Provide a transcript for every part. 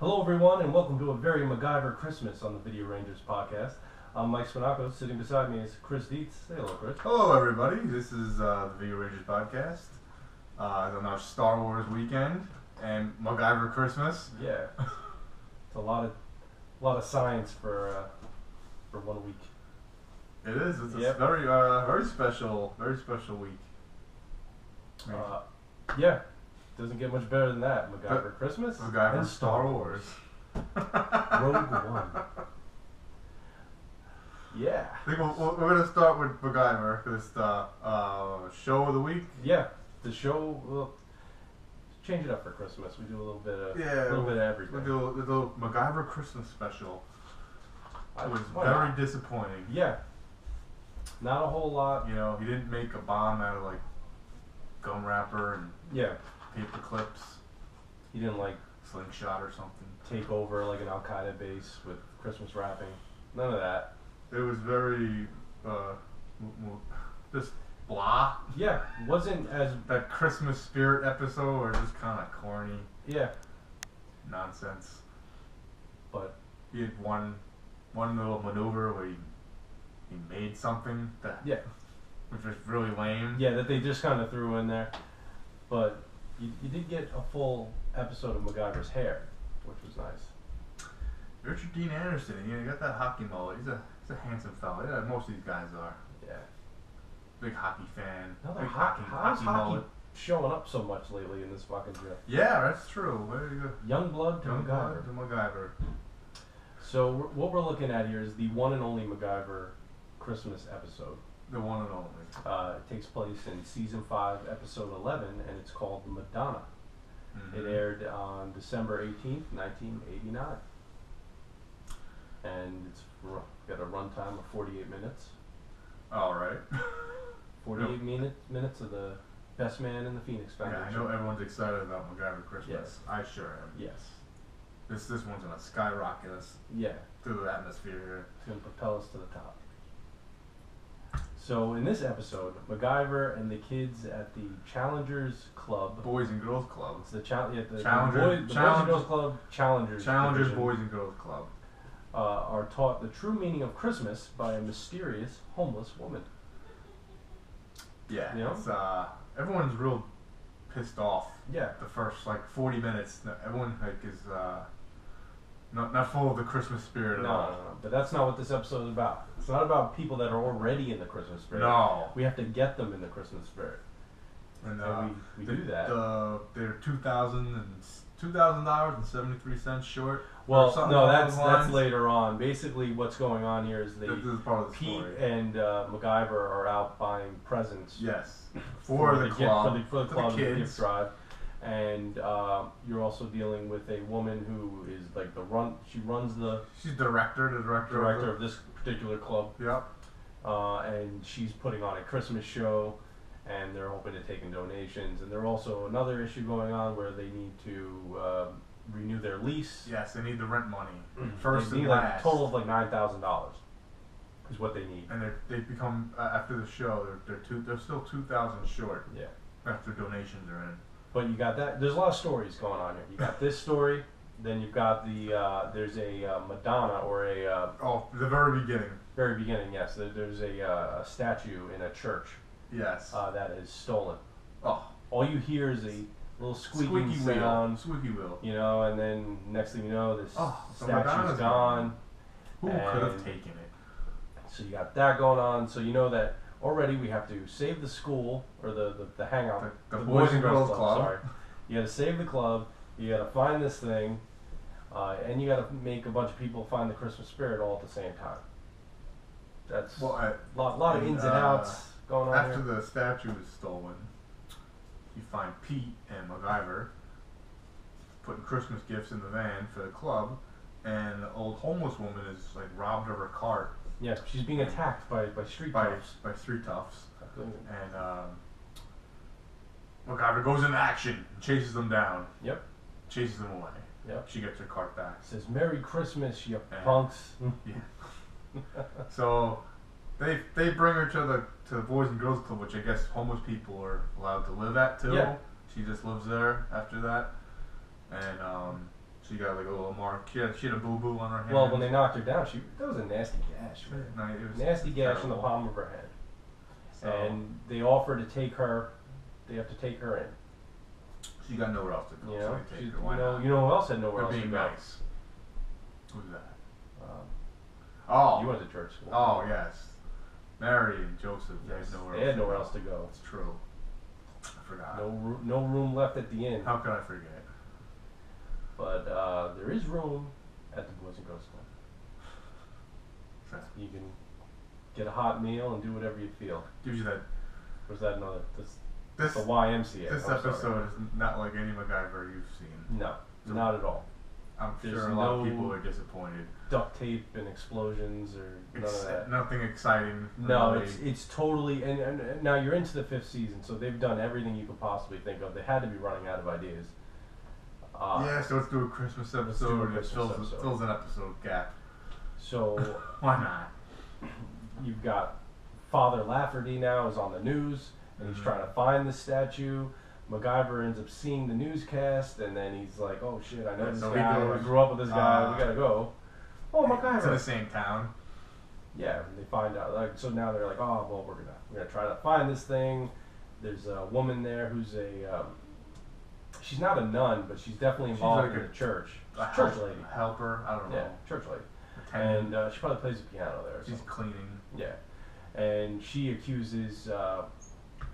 Hello everyone and welcome to a very MacGyver Christmas on the Video Rangers podcast. I'm Mike Spinaco. Sitting beside me is Chris Dietz. Say hello, Chris. Hello everybody, this is the Video Rangers podcast. On our Star Wars weekend and MacGyver Christmas. Yeah. It's a lot of science for 1 week. It is. It's a very special week. Yeah. Doesn't get much better than that. MacGyver Christmas MacGyver and Star Wars. Rouge One. Yeah. I think we're going to start with MacGyver because the show of the week. Yeah. The show. Well, change it up for Christmas. We do a little bit of everything. We do a little MacGyver Christmas special. It was Why very not? disappointing. Yeah. Not a whole lot. You know, he didn't make a bomb out of like gum wrapper and paper clips. He didn't like slingshot or something. Take over like an Al Qaeda base with Christmas wrapping. None of that. It was very just blah. Yeah, wasn't as that Christmas spirit episode or just kind of corny. Yeah. Nonsense. But he had one little maneuver where he made something that which was really lame. Yeah, that they just kind of threw in there. But you did get a full episode of MacGyver's hair, which was nice. Richard Dean Anderson, you got that hockey mullet. He's a handsome fella. Yeah, most of these guys are. Yeah. Big hockey fan. No, big hockey mullet showing up so much lately in this fucking show. Yeah, that's true. There you go. Young blood to MacGyver. MacGyver. So what we're looking at here is the one and only MacGyver Christmas episode. The one and only. It takes place in season 5, episode 11, and it's called Madonna. Mm-hmm. It aired on December 18th, 1989. And it's got a runtime of 48 minutes. All right. 48 minutes of the best man in the Phoenix Foundation. Yeah, I know everyone's excited about MacGyver Christmas. Yes. I sure am. Yes. This one's gonna skyrocket us. Yeah. Through the atmosphere here. It's gonna propel us to the top. So in this episode, MacGyver and the kids at the Challengers Club, Boys and Girls Club. It's the Boys and Girls Club Challengers Division, Boys and Girls Club. Are taught the true meaning of Christmas by a mysterious homeless woman. Yeah, you know? It's, everyone's real pissed off. Yeah. The first 40 minutes, everyone is not full of the Christmas spirit at all. No, but that's not what this episode is about. It's not about people that are already in the Christmas spirit. No. We have to get them in the Christmas spirit. And we do that. They're $2,073 short. Well, no, that's later on. Basically, what's going on here is this is part of the Pete story. and MacGyver are out buying presents. Yes, for the club, for the club kids. gift drive, and you're also dealing with a woman who is like She's director of this particular club. Yep. And she's putting on a Christmas show, and they're hoping to take in donations. And there's also another issue going on where they need to renew their lease. Yes, they need the rent money. First they need like a total of like $9,000 is what they need. And they become after the show they're still 2,000 short. Yeah. After donations are in. But you got that. There's a lot of stories going on here. You got this story. Then you've got there's a Madonna or a the very beginning. Very beginning, yes. There's a statue in a church. Yes. That is stolen. Oh. All you hear is a little squeaky sound. Squeaky wheel. You know, and then next thing you know, this statue's gone. gone. Who could have taken it? So you got that going on. So you know that already we have to save the school or the hangout. The Boys and Girls Club. Sorry. You got to save the club. You got to find this thing, and you got to make a bunch of people find the Christmas spirit all at the same time. That's a lot of ins and outs going on after here. The statue is stolen, you find Pete and MacGyver putting Christmas gifts in the van for the club, and the old homeless woman is like robbed of her cart. Yeah, she's being attacked by street toughs. By street toughs. And MacGyver goes into action and chases them down. Yep. Chases them away. Yep. She gets her cart back. Says Merry Christmas, you punks. Yeah. So they bring her to the Boys and Girls Club, which I guess homeless people are allowed to live at too. Yeah. She just lives there after that, and She got like a little mark. She had a boo-boo on her hand. Well, when they knocked her down, that was a nasty gash. No, it was nasty gash terrible. in the palm of her hand. So, and they offer to take her. They have to take her in. She got nowhere else to go. You know, so they take her. Why not? you know who else had nowhere They're else to being go? nice. Who's that? Oh, you went to church school. Oh yes, Mary and Joseph. Yes. They had nowhere else to go. It's true. I forgot. No room left at the inn. How could I forget? But there is room at the Boys and Girls Club. You can get a hot meal and do whatever you feel. Gives you that. Or is that another? This the YMCA. This episode is not like any MacGyver you've seen. No, not at all. I'm sure a lot of people are disappointed. Duct tape and explosions or none of that. Nothing exciting. No, it's totally and now you're into the 5th season, so they've done everything you could possibly think of. They had to be running out of ideas. Yeah, so let's do a Christmas episode. It fills an episode gap. So why not? You've got Father Lafferty now is on the news, and he's trying to find the statue. MacGyver ends up seeing the newscast, and then he's like, "Oh shit, I know this guy. I grew up with this guy. We gotta go." Oh, MacGyver. It's in the same town. Yeah, and they find out. Like, so now they're like, "Oh, well, we're gonna try to find this thing." There's a woman there who's she's not a nun, but she's definitely involved in the church. Church lady. Helper. I don't know. Yeah, church lady. And she probably plays the piano there. She's cleaning. Yeah, and she accuses. What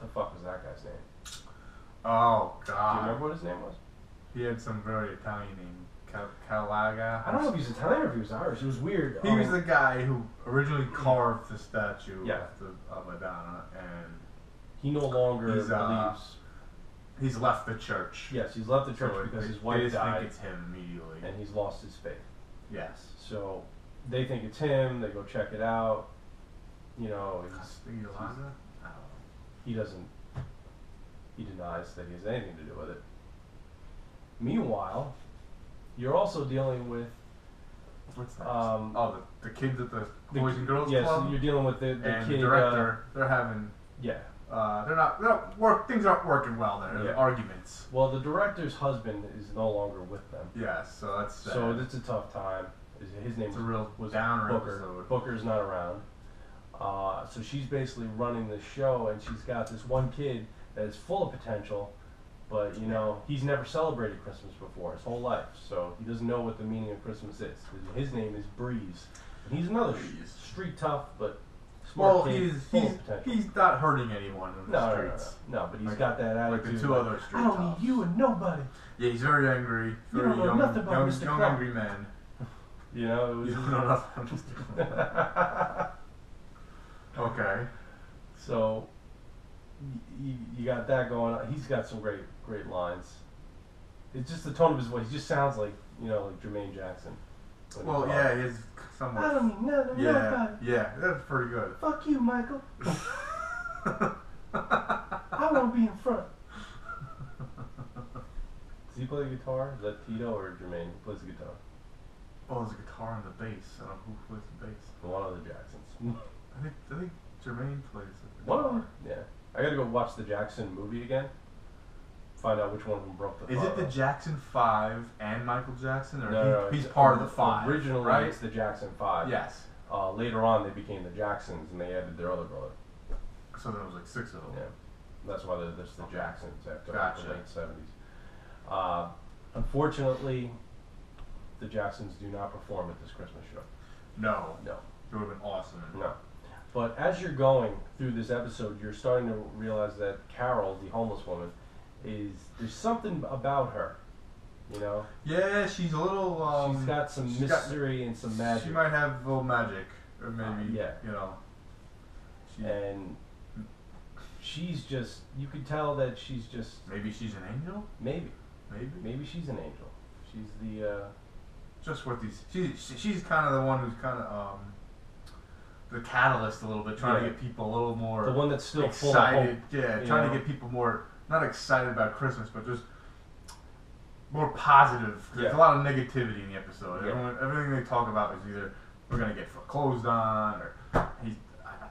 the fuck was that guy's name? Oh God! Do you remember what his name was? He had some very Italian name, Calaga. I don't know if he was Italian or if he was Irish. It was weird. He was the guy who originally carved the statue of Madonna, and he no longer believes. He's left the church. Yes, he's left the church because his wife died. They think it's him immediately, and he's lost his faith. Yes. So they think it's him. They go check it out. You know, he doesn't. He denies that he has anything to do with it. Meanwhile, you're also dealing with. What's that? The kids at the Boys and Girls Club. Yes, so you're dealing with the and kid. The director. They're having. Yeah. Things aren't working well there. Yeah. Arguments. Well, the director's husband is no longer with them. Yes, so that's sad. So it's a tough time. His name was downer Booker. Episode. Booker's not around. So she's basically running the show, and she's got this one kid that is full of potential, but you know he's never celebrated Christmas before his whole life, so he doesn't know what the meaning of Christmas is. His name is Breeze, and he's another street tough but smart kid. He's not hurting anyone in the streets. No, but he's got that attitude. Like the two other street I don't need you and nobody. Yeah, he's very angry. You don't know nothing about Mr. Young angry man. You know, it was. You don't know nothing. Okay. So you got that going on. He's got some great lines. It's just the tone of his voice. He just sounds like like Jermaine Jackson. Well, yeah, he is somewhat. I don't need nothing. Nobody. Yeah, that's pretty good. Fuck you, Michael. I want to be in front. Does he play the guitar? Is that Tito or Jermaine who plays the guitar? Oh, there's a guitar and the bass. I don't know who plays the bass. One of the Jacksons. I think Jermaine plays it. One of them? Yeah. I gotta go watch the Jackson movie again. Find out which one of them broke the. Is it the Jackson 5 and Michael Jackson, or no, he's part of the 5? Originally, right? It's the Jackson 5. Yes. Later on, they became the Jacksons, and they added their other brother. So there was like 6 of them. Yeah. That's why there's the Jacksons after Gotcha. the late 70s. Unfortunately, the Jacksons do not perform at this Christmas show. No. No. It would have been awesome. No. But as you're going through this episode, you're starting to realize that Carol, the homeless woman, there's something about her, Yeah, she's a little. She's got some mystery and some magic. She might have a little magic, or maybe and she's just. You could tell that she's just. Maybe she's an angel. Maybe she's an angel. She's the. Just what these. She's kind of the one who's kind of the catalyst a little bit, trying to get people a little more. The one that's still excited. Full of hope. Yeah, trying to get people more not excited about Christmas, but just more positive. There's a lot of negativity in the episode. Yeah. Everything they talk about is either we're gonna get foreclosed on, or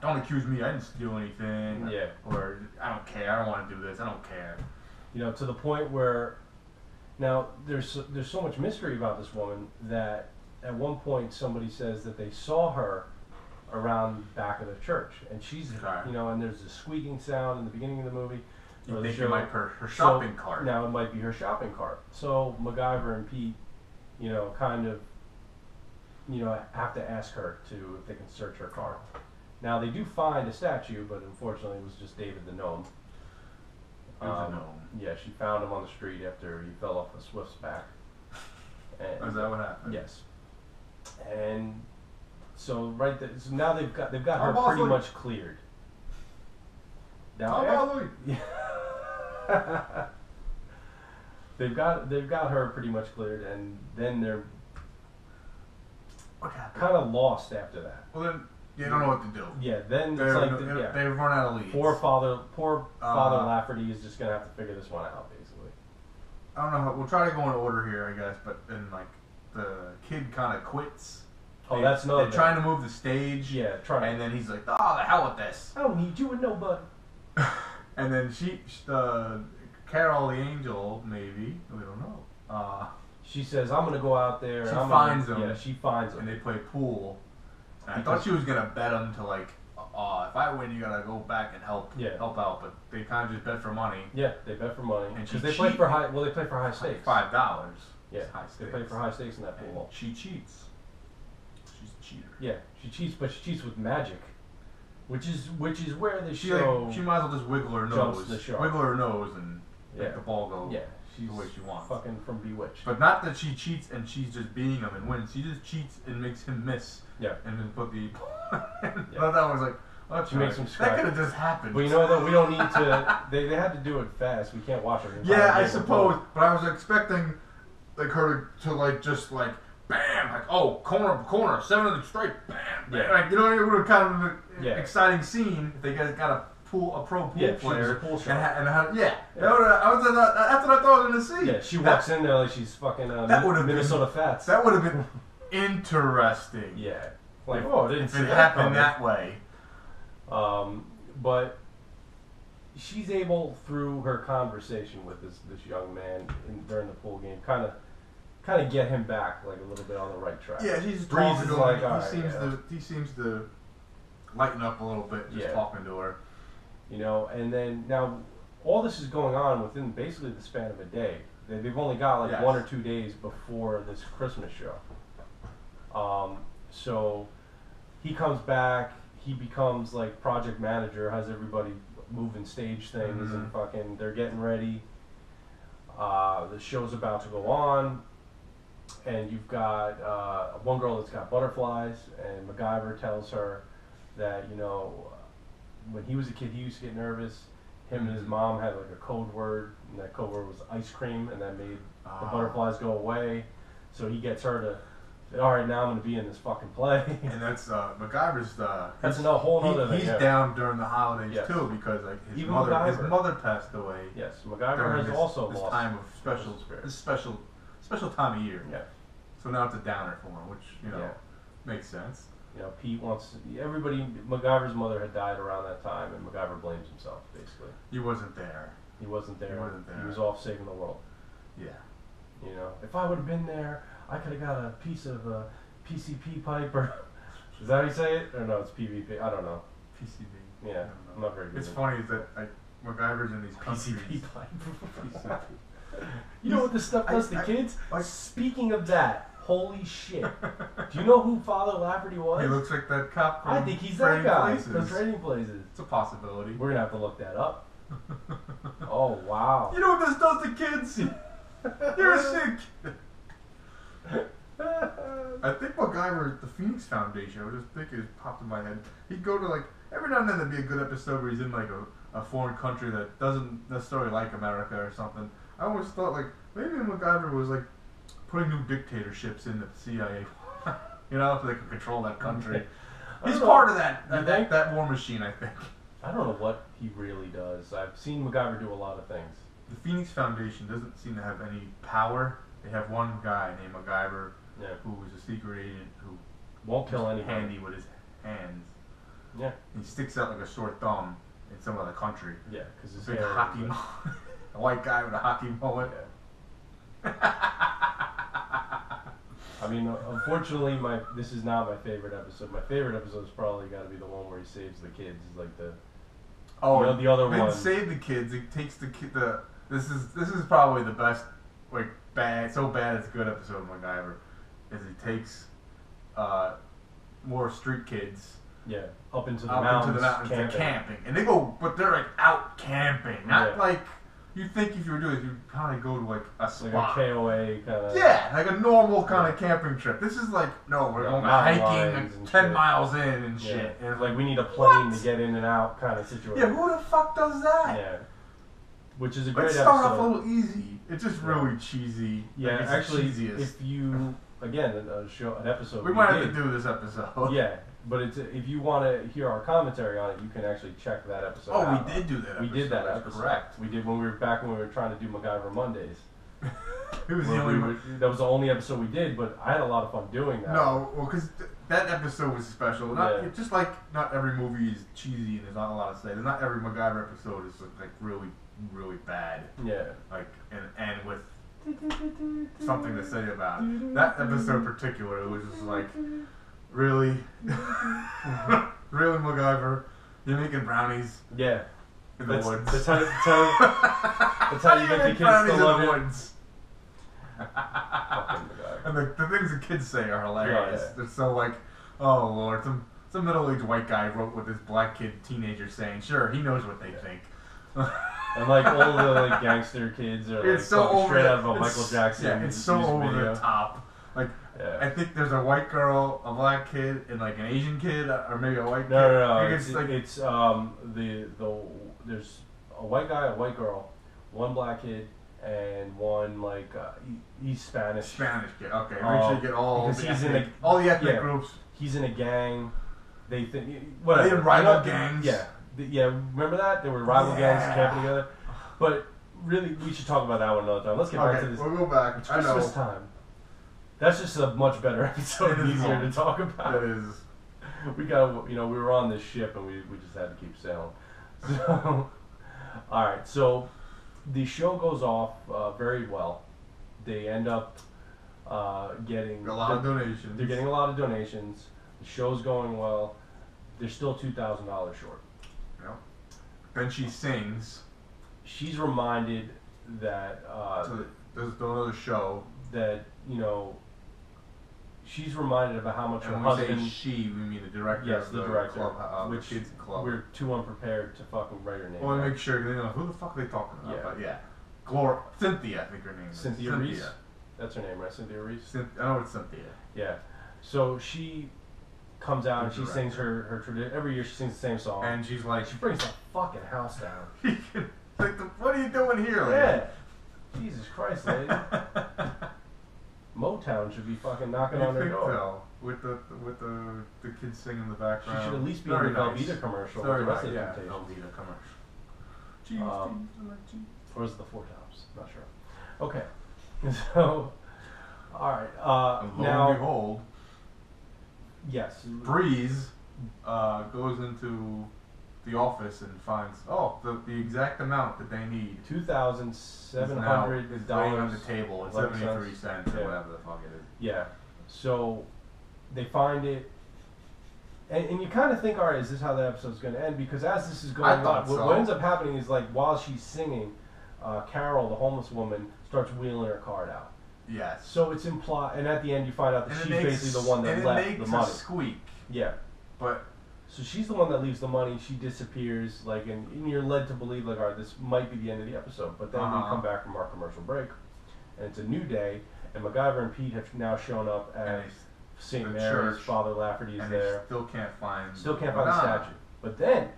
don't accuse me, I didn't steal anything. Or I don't care, I don't want to do this, I don't care. To the point where, Now, there's so much mystery about this woman that at one point somebody says that they saw her around the back of the church, and she's, you know, and there's a squeaking sound in the beginning of the movie. You think it might be her shopping cart. Now it might be her shopping cart. So MacGyver and Pete, you know, kind of, you know, have to ask her if they can search her car. Now they do find a statue, but unfortunately it was just David the gnome. Yeah, she found him on the street after he fell off a Swift's back. And, is that what happened? Yes. And so so now they've got her pretty much cleared. Now, they've got her pretty much cleared, and then they're kind of lost after that. Well, then they don't know what to do. Yeah, then they've run out of leads. Poor Father Lafferty is just gonna have to figure this one out, basically. I don't know how, we'll try to go in order here, I guess, but then like the kid kind of quits. Oh, that's another. They're trying to move the stage. Yeah, and then he's like, "Oh, the hell with this! I don't need you and nobody." And then Carol the angel, maybe, we don't know. She says, "I'm gonna go out there." She finds them. Yeah, she finds them, and they play pool. And I thought she was gonna bet them to like, if I win, you gotta go back and help out. But they kind of just bet for money. Yeah, they bet for money. Because they play for high. Well, they play for high stakes. $5. Yeah, they play for high stakes in that pool. And she cheats. She's a cheater. Yeah, she cheats, but she cheats with magic, which is where the show. She might as well just wiggle her nose, and make the ball go. Yeah, she's the way she wants. Fucking from Bewitched. But not that she cheats and she's just beating him and wins. She just cheats and makes him miss. Yeah. And then put the. But that was like. Oh, she makes him scratch. That could have just happened. But you know that we don't need to. They had to do it fast. We can't watch it. Yeah, I suppose. But I was expecting like her to like just like bam, like corner, 7 straight, bam. Yeah. Like, you know, it would have kind of an exciting scene if they guys got a pro pool player. Pool that's what I thought I was gonna see. Yeah, she walks in there like she's fucking Minnesota Fats. That would have been interesting. Yeah, like if it happened that way. But she's able, through her conversation with this young man during the pool game, kind of get him back like a little bit on the right track. Yeah, she's talking to him. He seems to lighten up a little bit just talking to her. You know, and then now all this is going on within basically the span of a day. They've only got like 1 or 2 days before this Christmas show. So he comes back. He becomes like project manager, has everybody moving stage things and fucking they're getting ready. The show's about to go on, and you've got one girl that's got butterflies, and MacGyver tells her that, you know, when he was a kid he used to get nervous. Him and his mom had like a code word, and that code word was ice cream, and that made the butterflies go away. So he gets her to, all right, now I'm going to be in this fucking play. And that's MacGyver's. That's a whole other thing. He's down during the holidays too, because like his mother passed away. Yes, MacGyver has also lost this time of special time of year. Yeah. So now it's a downer for him, which makes sense. You know, Pete wants everybody. MacGyver's mother had died around that time, and MacGyver blames himself basically. He wasn't there. He was off saving the world. Yeah. You know, if I would have been there, I could have got a piece of PCP pipe, or is that how you say it? Or no, it's PVP. I don't know. PCB. Yeah, I'm not very good. It's funny that like MacGyver's in these countries. PCP pipe. You know what this stuff does to kids? Speaking of that, holy shit! Do you know who Father Lafferty was? He looks like that cop from I think he's that guy from Trading Places. It's a possibility. We're gonna have to look that up. Oh wow! You know what this does to kids? You're a sick kid. I think MacGyver, the Phoenix Foundation, I just think it popped in my head. He'd go to like, every now and then there'd be a good episode where he's in like a foreign country that doesn't necessarily like America or something. I always thought like, maybe MacGyver was like putting new dictatorships in the CIA, you know, so they could control that country. He's part of that war machine, I think. I don't know what he really does. I've seen MacGyver do a lot of things. The Phoenix Foundation doesn't seem to have any power. They have one guy named MacGyver who is a secret agent who won't kill anybody. Handy with his hands. Yeah. He sticks out like a sore thumb in some other country. Yeah, because his big hockey a white guy with a hockey mullet. I mean, unfortunately, this is not my favorite episode. My favorite episode is probably got to be the one where he saves the kids. Like the the other one. Didn't save the kids. It takes the kid. This is probably the best, like bad, so bad it's good episode of MacGyver. Is he takes more street kids. Yeah, up into the mountains camping. And they go, but they're like out camping, not like you think if you were doing it, you'd kind of go to like a spot. Like a KOA kind of. Yeah, like a normal kind of camping trip. This is like, no, we're going hiking 10 miles in and shit. And like we need a plane to get in and out kind of situation. Yeah, who the fuck does that? Yeah. Which is a great episode. Let's start off a little easy. It's just really cheesy. Yeah, like actually, if you, again, an episode. We might have to do this episode. Yeah. But if you want to hear our commentary on it, you can actually check that episode out. We did do that episode. We did that episode. Correct. We did when we were trying to do MacGyver Mondays. It was the only one. That was the only episode we did, but I had a lot of fun doing that. No, well, because that episode was special. Just like not every movie is cheesy and there's not a lot to say. Not every MacGyver episode is like really, really bad. Yeah. Like and with something to say about it. That episode in particular, it was just like. Really? Really, MacGyver? You're making brownies? Yeah. In the woods. That's how you get the kids to love it. And the things the kids say are hilarious. Yeah. They're so like, oh Lord, some middle-aged white guy wrote what this black teenager saying. Sure, he knows what they think. And like all the like gangster kids are like so straight out of a Michael Jackson. Yeah, it's so over the top. Like, I think there's a white girl, a black kid, and like an Asian kid, or maybe a white kid. No. It's there's a white guy, a white girl, one black kid, and one like he's Spanish. Spanish kid. Okay, make sure you get all the ethnic groups. He's in a gang. They think Are they in rival gangs? Yeah. Remember that? There were rival gangs camping together. But really, we should talk about that one another time. Let's get back to this. We'll go back. It's Christmas time. That's just a much better episode and easier to talk about. It is. We got, we were on this ship and we just had to keep sailing. So, all right. So, the show goes off very well. They end up getting a lot of donations. They're getting a lot of donations. The show's going well. They're still $2,000 short. Yep. Then she sings. She's reminded that there's another show that she's reminded about how much her husband. When we say she, we mean the director. Yes, the director. Club, which the kids club. We're too unprepared to fucking write her name. Well, make sure they know who the fuck are they talking about. Yeah. But Cynthia, I think her name is. Cynthia Reese. That's her name, right? Cynthia Reese. I know it's Cynthia. Yeah. So she comes out and she sings her tradition. Every year she sings the same song. And she's like, she brings the fucking house down. Like, what are you doing here, lady? Yeah. Jesus Christ, lady. Motown should be fucking knocking on their door. So, with the kids singing in the background. She should at least be in the Velveeta commercial. Very nice. Yeah, Velveeta commercial. Cheese, or is it the Four Tops? Not sure. Okay. So, all right. Now, and behold, yes, Breeze goes into the office and finds the exact amount that they need. $2,700 on the table at 73 cents or whatever the fuck it is. Yeah. So they find it, and you kind of think, all right, is this how the episode's going to end? Because as this is going on, what ends up happening is like while she's singing, Carol, the homeless woman, starts wheeling her card out. Yes. So it's implied, and at the end you find out that she's basically the one that left the money. A squeak. Yeah. But. So she's the one that leaves the money. She disappears, like, and you're led to believe, like, all right, this might be the end of the episode. But then we come back from our commercial break, and it's a new day, and MacGyver and Pete have now shown up at St. Mary's. Father Lafferty's there. Still can't find the statue. But then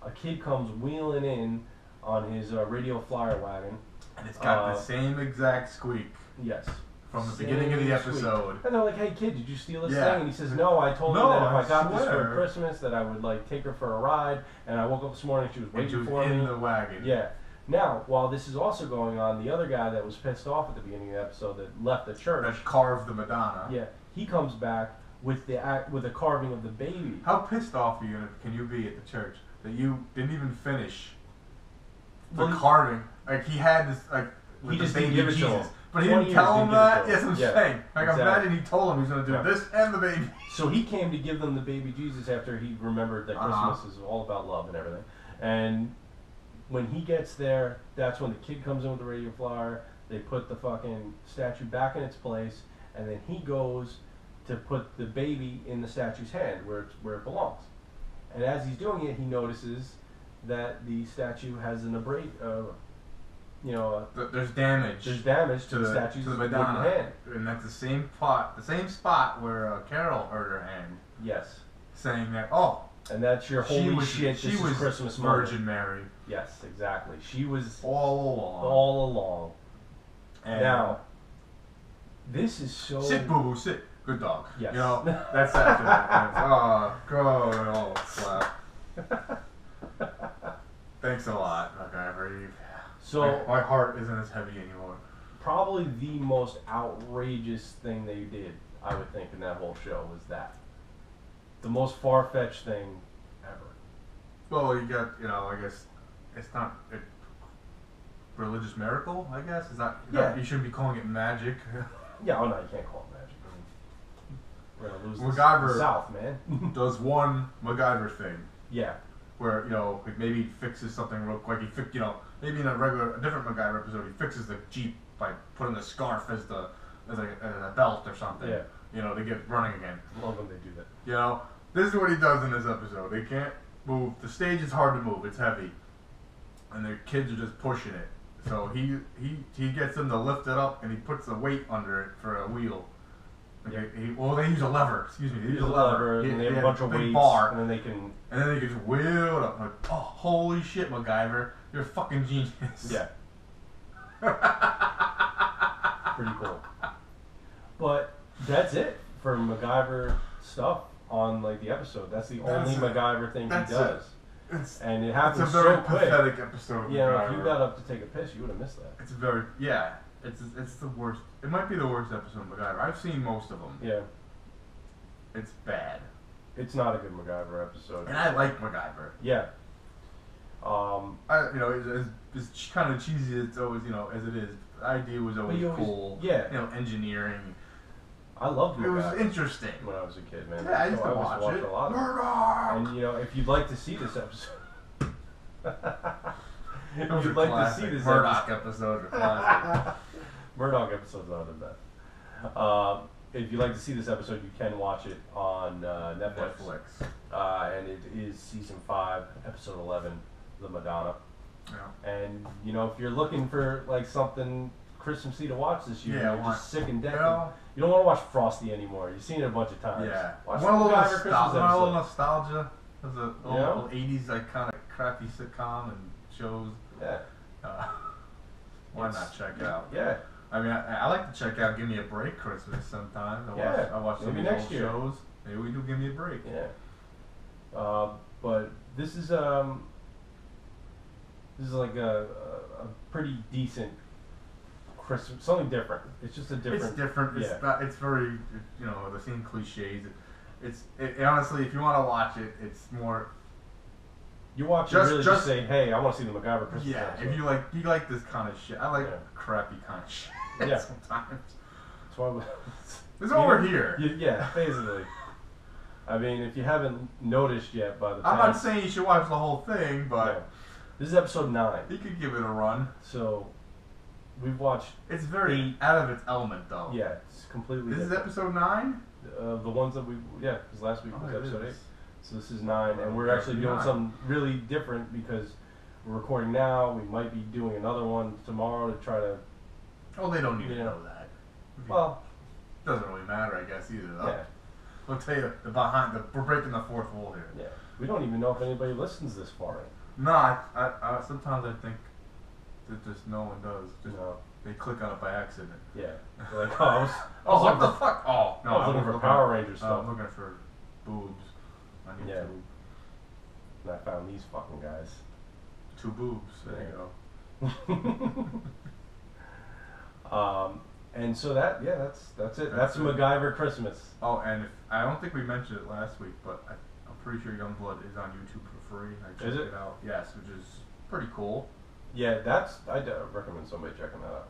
a kid comes wheeling in on his radio flyer wagon, and it's got the same exact squeak. Yes. From the beginning of the episode. And they're like, hey kid, did you steal this thing? And he says, no, I told her that if I got this for Christmas that I would like take her for a ride, and I woke up this morning and she was waiting for me. In the wagon. Yeah. Now, while this is also going on, the other guy that was pissed off at the beginning of the episode that left the church. That carved the Madonna. Yeah. He comes back with a carving of the baby. How pissed off can you be at the church that you didn't even finish the carving? Like he had this with he the just baby didn't give it Jesus. to him. But he didn't tell him that? Yes, I'm yeah, saying. Like, exactly. imagine he told him he was going to do this and the baby. So he came to give them the baby Jesus after he remembered that Christmas is all about love and everything. And when he gets there, that's when the kid comes in with the radio flyer. They put the fucking statue back in its place, and then he goes to put the baby in the statue's hand where it belongs. And as he's doing it, he notices that the statue has an there's damage. There's damage to the statue's Madonna hand, and that's the same spot where Carol hurt her hand. Yes. Saying that, and that's your holy shit. This is Christmas Virgin moment. Mary. Yes, exactly. She was all along. And now, this is so. Sit, boo boo, sit. Good dog. Yes. You know, that's after that. Go, slap. Thanks a lot, MacGyver. So my heart isn't as heavy anymore. Probably the most outrageous thing they did, I would think, in that whole show was that. The most far-fetched thing ever. Well, you got, I guess it's not a religious miracle, I guess. It's not, you shouldn't be calling it magic. Yeah, no, you can't call it magic. I mean, we're going to lose the South, man. Does one MacGyver thing. Yeah. Where, maybe he fixes something real quick. Maybe in a different MacGyver episode, he fixes the Jeep by putting the scarf as a belt or something. Yeah. To get running again. Love when they do that. This is what he does in this episode. They can't move. The stage is hard to move. It's heavy. And the kids are just pushing it. So he gets them to lift it up, and he puts the weight under it for a wheel. They use a lever. Excuse me. They use a lever. And they have a bunch of weights. Bar, and then they can just wheel it up. Like, holy shit, MacGyver. You're a fucking genius. Yeah. Pretty cool. But that's it for MacGyver stuff on the episode. That's the only MacGyver thing he does. And it happens so quick. It's a very pathetic episode. If you got up to take a piss, you would have missed that. It's the worst. It might be the worst episode of MacGyver. I've seen most of them. Yeah. It's bad. It's not a good MacGyver episode. And I like MacGyver. Yeah. It's kind of cheesy. It's always, as it is. The idea was always cool. Yeah. Engineering. I loved MacGyver. It was interesting when I was a kid, man. Yeah, I used to watch it. A lot of it. And if you'd like to see this episode, if you'd like to see this Murdoch episode, Murdoch episodes are the best. If you'd like to see this episode, you can watch it on Netflix. And it is season 5, episode 11, The Madonna. Yeah. And if you're looking for something Christmassy to watch this year, you're just sick and dead. You don't want to watch Frosty anymore. You've seen it a bunch of times. Yeah. Watch a little nostalgia. There's a old 80s kind of crappy sitcom and shows. Yeah. Why not check it out? Yeah. I mean, I like to check out Give Me a Break Christmas sometimes. I watch some of these old shows. Maybe we do Give Me a Break. Yeah. But this is like a pretty decent Christmas, something different. It's just a different. It's different. It's not. It's very, the same cliches. It honestly, if you want to watch it, it's more. You watch it really just say, hey, I want to see the MacGyver Christmas. Yeah, episode. if you like this kind of shit, I like crappy kind of shit. Yeah. Sometimes. That's why this is why we're here. Yeah, basically. I mean, if you haven't noticed yet by the I'm not saying you should watch the whole thing, but this is episode 9. You could give it a run. So we've watched. It's very out of its element, though. Yeah, it's completely. This is episode 9. The ones that because last week was episode 8. So this is 9, and we're actually doing something really different because we're recording now. We might be doing another one tomorrow to try to. Oh, they don't need to know that. Well, doesn't really matter, I guess, either. Though. Yeah. We'll tell you we're breaking the fourth wall here. Yeah. We don't even know if anybody listens this far in. No, I sometimes I think that just no one does. Just they click on it by accident. Yeah. They're like, what the fuck? Oh, no, I was looking for Power Rangers stuff. I'm looking for boobs on YouTube. Yeah. And I found these fucking guys. 2 boobs. There you go. And so that's it. That's MacGyver Christmas. Oh, and I don't think we mentioned it last week, but I'm pretty sure Youngblood is on YouTube for free. I checked it out. Yes, which is pretty cool. Yeah, I'd recommend somebody checking that out.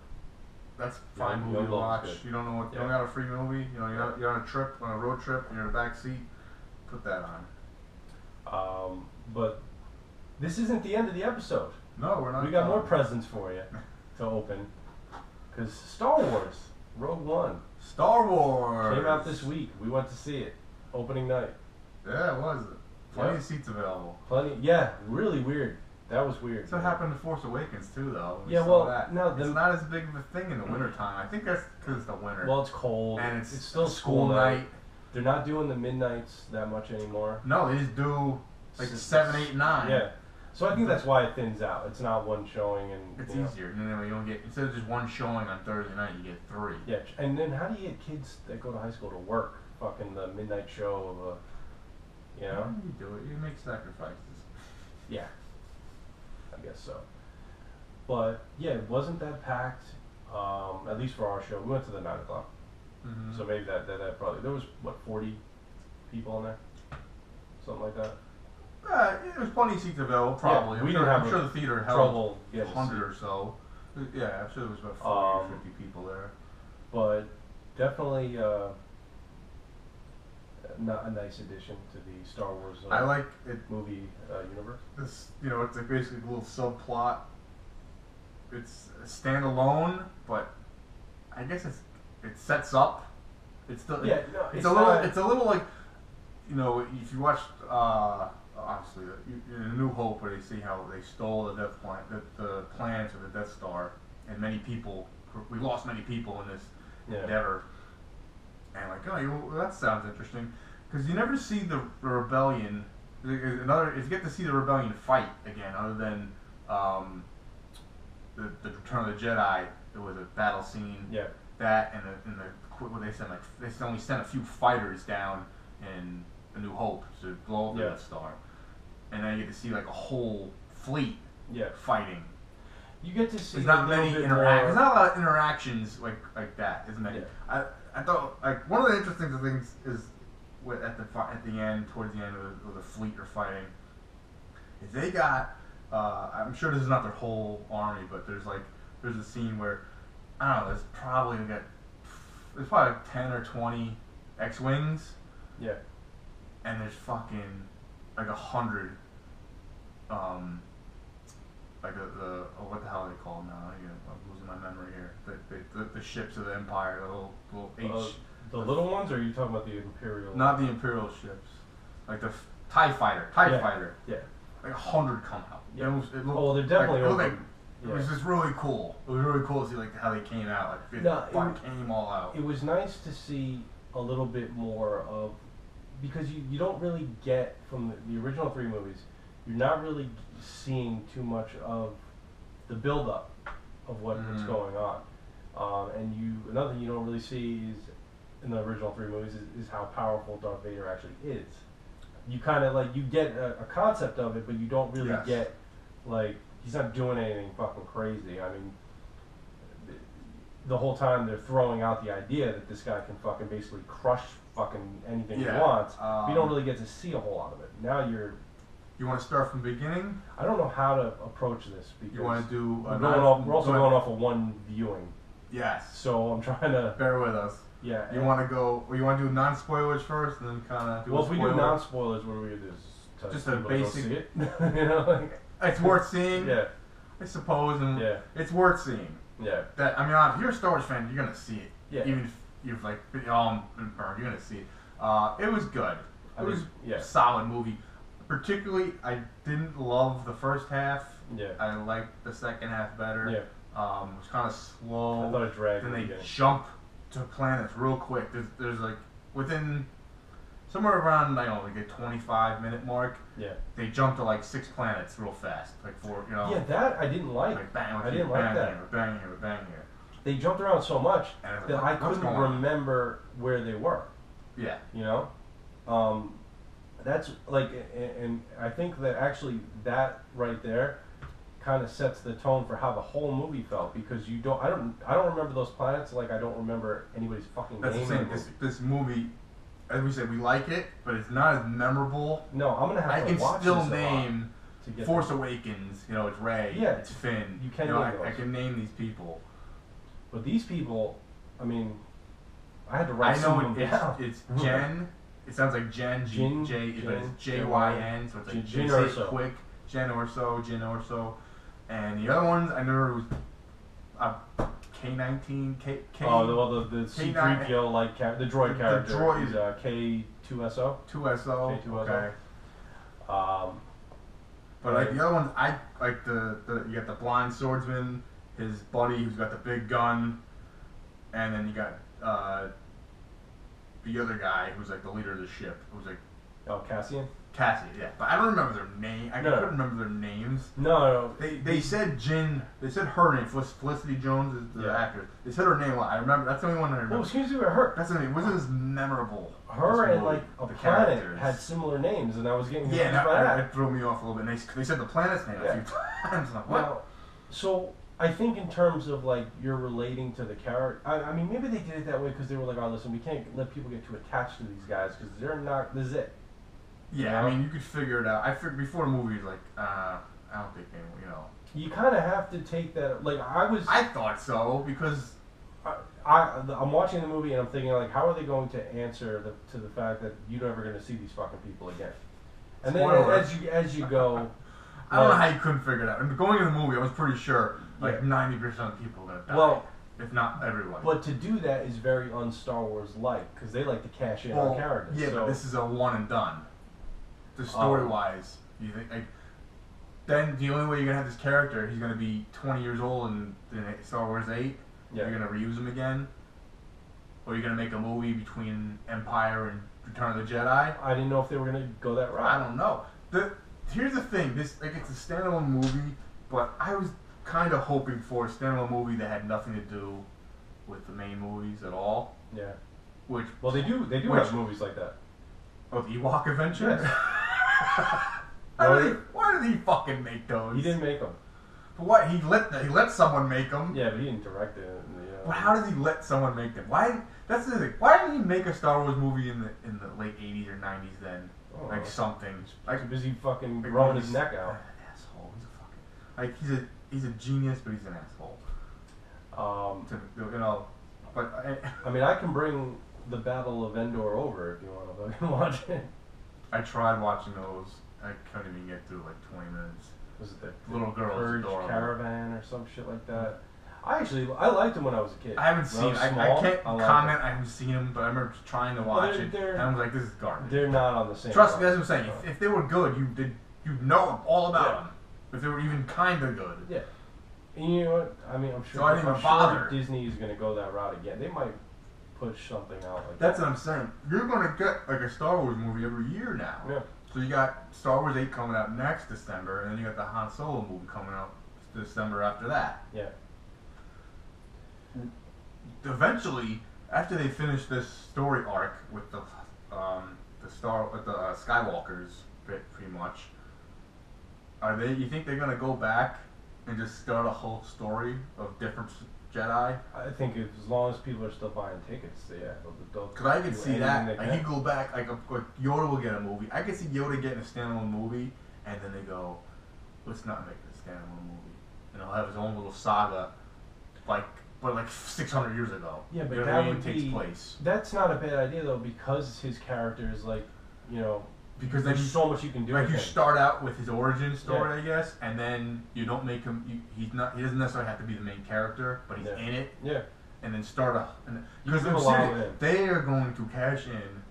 That's fine movie to watch. You don't know what you don't got a free movie. You know, you're on a trip, on a road trip, and you're in the back seat. Put that on. But this isn't the end of the episode. No, we're not. We got more presents for you to open. Because Star Wars Rouge One. Star Wars came out this week. We went to see it. Opening night. Yeah, it was. Plenty of seats available. Plenty. Yeah, really weird. That was weird. So happened to Force Awakens too, though. Yeah, well, no, it's not as big of a thing in the wintertime. I think that's because it's the winter. Well, it's cold. And it's still school night. They're not doing the midnights that much anymore. No, they just do like 7, 8, 9. Yeah. So I think that's why it thins out. It's not one showing and it's easier. You don't get, instead of just one showing on Thursday night, you get 3. Yeah, and then how do you get kids that go to high school to work? Fucking the midnight show of a, you know? You do it. You make sacrifices. Yeah. I guess so. But yeah, it wasn't that packed. At least for our show, we went to the 9 o'clock. Mm-hmm. So maybe that probably there was 40 people in there, something like that. There was plenty of seats available. Probably. Yeah, I'm sure the theater held 100 or so. Yeah, I'm sure there was about 40 or 50 people there. But definitely not a nice addition to the Star Wars I like it movie universe. This, it's like basically a little subplot. It's standalone, but I guess it sets up. It's still it's a little like, if you watched obviously in A New Hope, where they see how they stole the the plans for the Death Star, and we lost many people in this endeavor. And that sounds interesting, because you never see the rebellion. You get to see the rebellion fight again, other than the Return of the Jedi. There was a battle scene. Yeah. That and what they sent they only sent a few fighters down in A New Hope to blow up the Death Star, and then you get to see like a whole fleet fighting. You get to see. There's not many There's not a lot of interactions like that, isn't there? Yeah. I thought one of the interesting things is at the end, towards the end of the fleet are fighting, is they got. I'm sure this is not their whole army, but there's a scene where I don't know. There's probably like 10 or 20 X-wings. Yeah. And there's fucking like 100. What the hell are they called now? I'm losing my memory here. The ships of the Empire, the little H. The little ones, or are you talking about the Imperial? Not the Imperial ships, like the TIE Fighter. Fighter. Yeah. Like 100 come out. Yeah. They're definitely open. It was just really cool. It was really cool to see how they came out. It came all out. It was nice to see a little bit more of, because you don't really get from the original 3 movies. You're not really seeing too much of the build-up of what's going on. And another thing you don't really see is in the original 3 movies is how powerful Darth Vader actually is. You kind of you get a concept of it, but you don't really get he's not doing anything fucking crazy. I mean, the whole time they're throwing out the idea that this guy can fucking basically crush fucking anything he wants. You don't really get to see a whole lot of it. Now You want to start from the beginning? I don't know how to approach this, because you want to do. We're also going off of one viewing. Yes. So I'm trying to bear with us. Yeah. You want to go? Or you want to do non-spoilers first, and then kind of do. Well, if we do non-spoilers, what do we do? Just a basic. See it? It's worth seeing. Yeah. I suppose, and it's worth seeing. Yeah. If you're a Star Wars fan, you're gonna see it. Yeah. Even if you've been all burned, you're gonna see it. It was good. It was a solid movie. Particularly, I didn't love the first half. Yeah. I liked the second half better. Yeah. It was kind of slow. I thought it dragged. Then they jump to planets real quick. There's within somewhere around like a 25-minute mark. Yeah. They jump to 6 planets real fast, 4. Yeah, that I didn't like. I didn't like that. Bang here. They jumped around so much that I couldn't remember where they were. Yeah. That's and I think that actually that right there kind of sets the tone for how the whole movie felt, because I don't remember those planets I don't remember anybody's fucking name. That's the same. This movie, as we said, we like it, but it's not as memorable. No, I'm gonna have to watch this. I can still name Force Awakens. It's Rey. Yeah, it's Finn. You can I can name these people. But these people, I mean, I had to write some of them down. It's Jen. It sounds like Jen, Jin, but it's J-Y-N, so it's like Jin say Urso. it quick, Jen Orso. And the other ones, I know it was K-19, K... Oh, the C-3PO, like, the droid character. The droid. Is K-2SO? 2SO, K2SO. okay. But like the other ones, I like you got the blind swordsman, his buddy who's got the big gun, and then you got the other guy who's like the leader of the ship, who's like Cassian, yeah. But I don't remember their name. I couldn't remember their names. No. They said Jin. They said her name. Felicity Jones is the actress. They said her name a lot. I remember. That's the only one I remember. Well, excuse me, her. That's the name. It wasn't as memorable. Her and like a planet had similar names, and I was getting confused by that. It threw me off a little bit. They said the planet's name a few times. Like, what? Now, so I think in terms of like you're relating to the character. I mean, maybe they did it that way because they were like, "Oh, listen, we can't let people get too attached to these guys because they're not. This is it." Yeah, I mean, you could figure it out. I figured before the movie, like, I don't think they, You kind of have to take that. Like I thought so because I'm watching the movie and I'm thinking like, how are they going to answer to the fact that you're never going to see these fucking people again? And then as you go, I don't know how you couldn't figure it out. And going in the movie, I was pretty sure like 90% of people are gonna die. Well, if not everyone. But to do that is very un-Star Wars like because they like to cash in on characters. Yeah, but this is a one and done. The story-wise, you think then the only way you're gonna have this character, he's gonna be 20 years old in Star Wars 8. Yeah. You're gonna reuse him again, or you're gonna make a movie between Empire and Return of the Jedi. I didn't know if they were gonna go that route. I don't know. Here's the thing. This it's a standalone movie, but I was kind of hoping for a standalone movie that had nothing to do with the main movies at all. Yeah. They do have movies like that. Oh, the Ewok Adventures. Yes. Why did he fucking make those? He didn't make them. But what? He let someone make them. Yeah, but he didn't direct it. But how does he let someone make them? Why? That's the thing. Why didn't he make a Star Wars movie in the late 80s or 90s then? Like something. He's too busy fucking growing his neck out. Asshole. He's a fucking he's a genius, but he's an asshole. But I mean, I can bring the Battle of Endor over if you want to fucking watch it. I tried watching those. I couldn't even get through like 20 minutes. Was it the little girl Caravan or some shit like that? I liked them when I was a kid. I haven't seen. I can't comment. I haven't seen them, but I remember trying to watch it, and I was like, "This is garbage." They're not on the same. Trust me, that's what I'm saying. If they were good, you'd know all about them. If they were even kind of good. Yeah. And you know what? I mean, I'm sure. So I didn't even bother. Disney is going to go that route again. They might push something out like that. That's what I'm saying. You're going to get like a Star Wars movie every year now. Yeah. So you got Star Wars 8 coming out next December, and then you got the Han Solo movie coming out December after that. Yeah. Eventually, after they finish this story arc with the Skywalkers, pretty much, you think they're gonna go back and just start a whole story of different Jedi? I think as long as people are still buying tickets, yeah. Because I could see that. Like, you go back, like Yoda will get a movie. I could see Yoda getting a standalone movie, and then they go, let's not make this a standalone movie, and he'll have his own little saga, but 600 years ago. Yeah, but that would takes place. That's not a bad idea though, because his character is like, because there's so much you can do. Like you start out with his origin story, I guess, and then you don't make him. He doesn't necessarily have to be the main character, but he's in it. Yeah. And then start because they are going to cash in.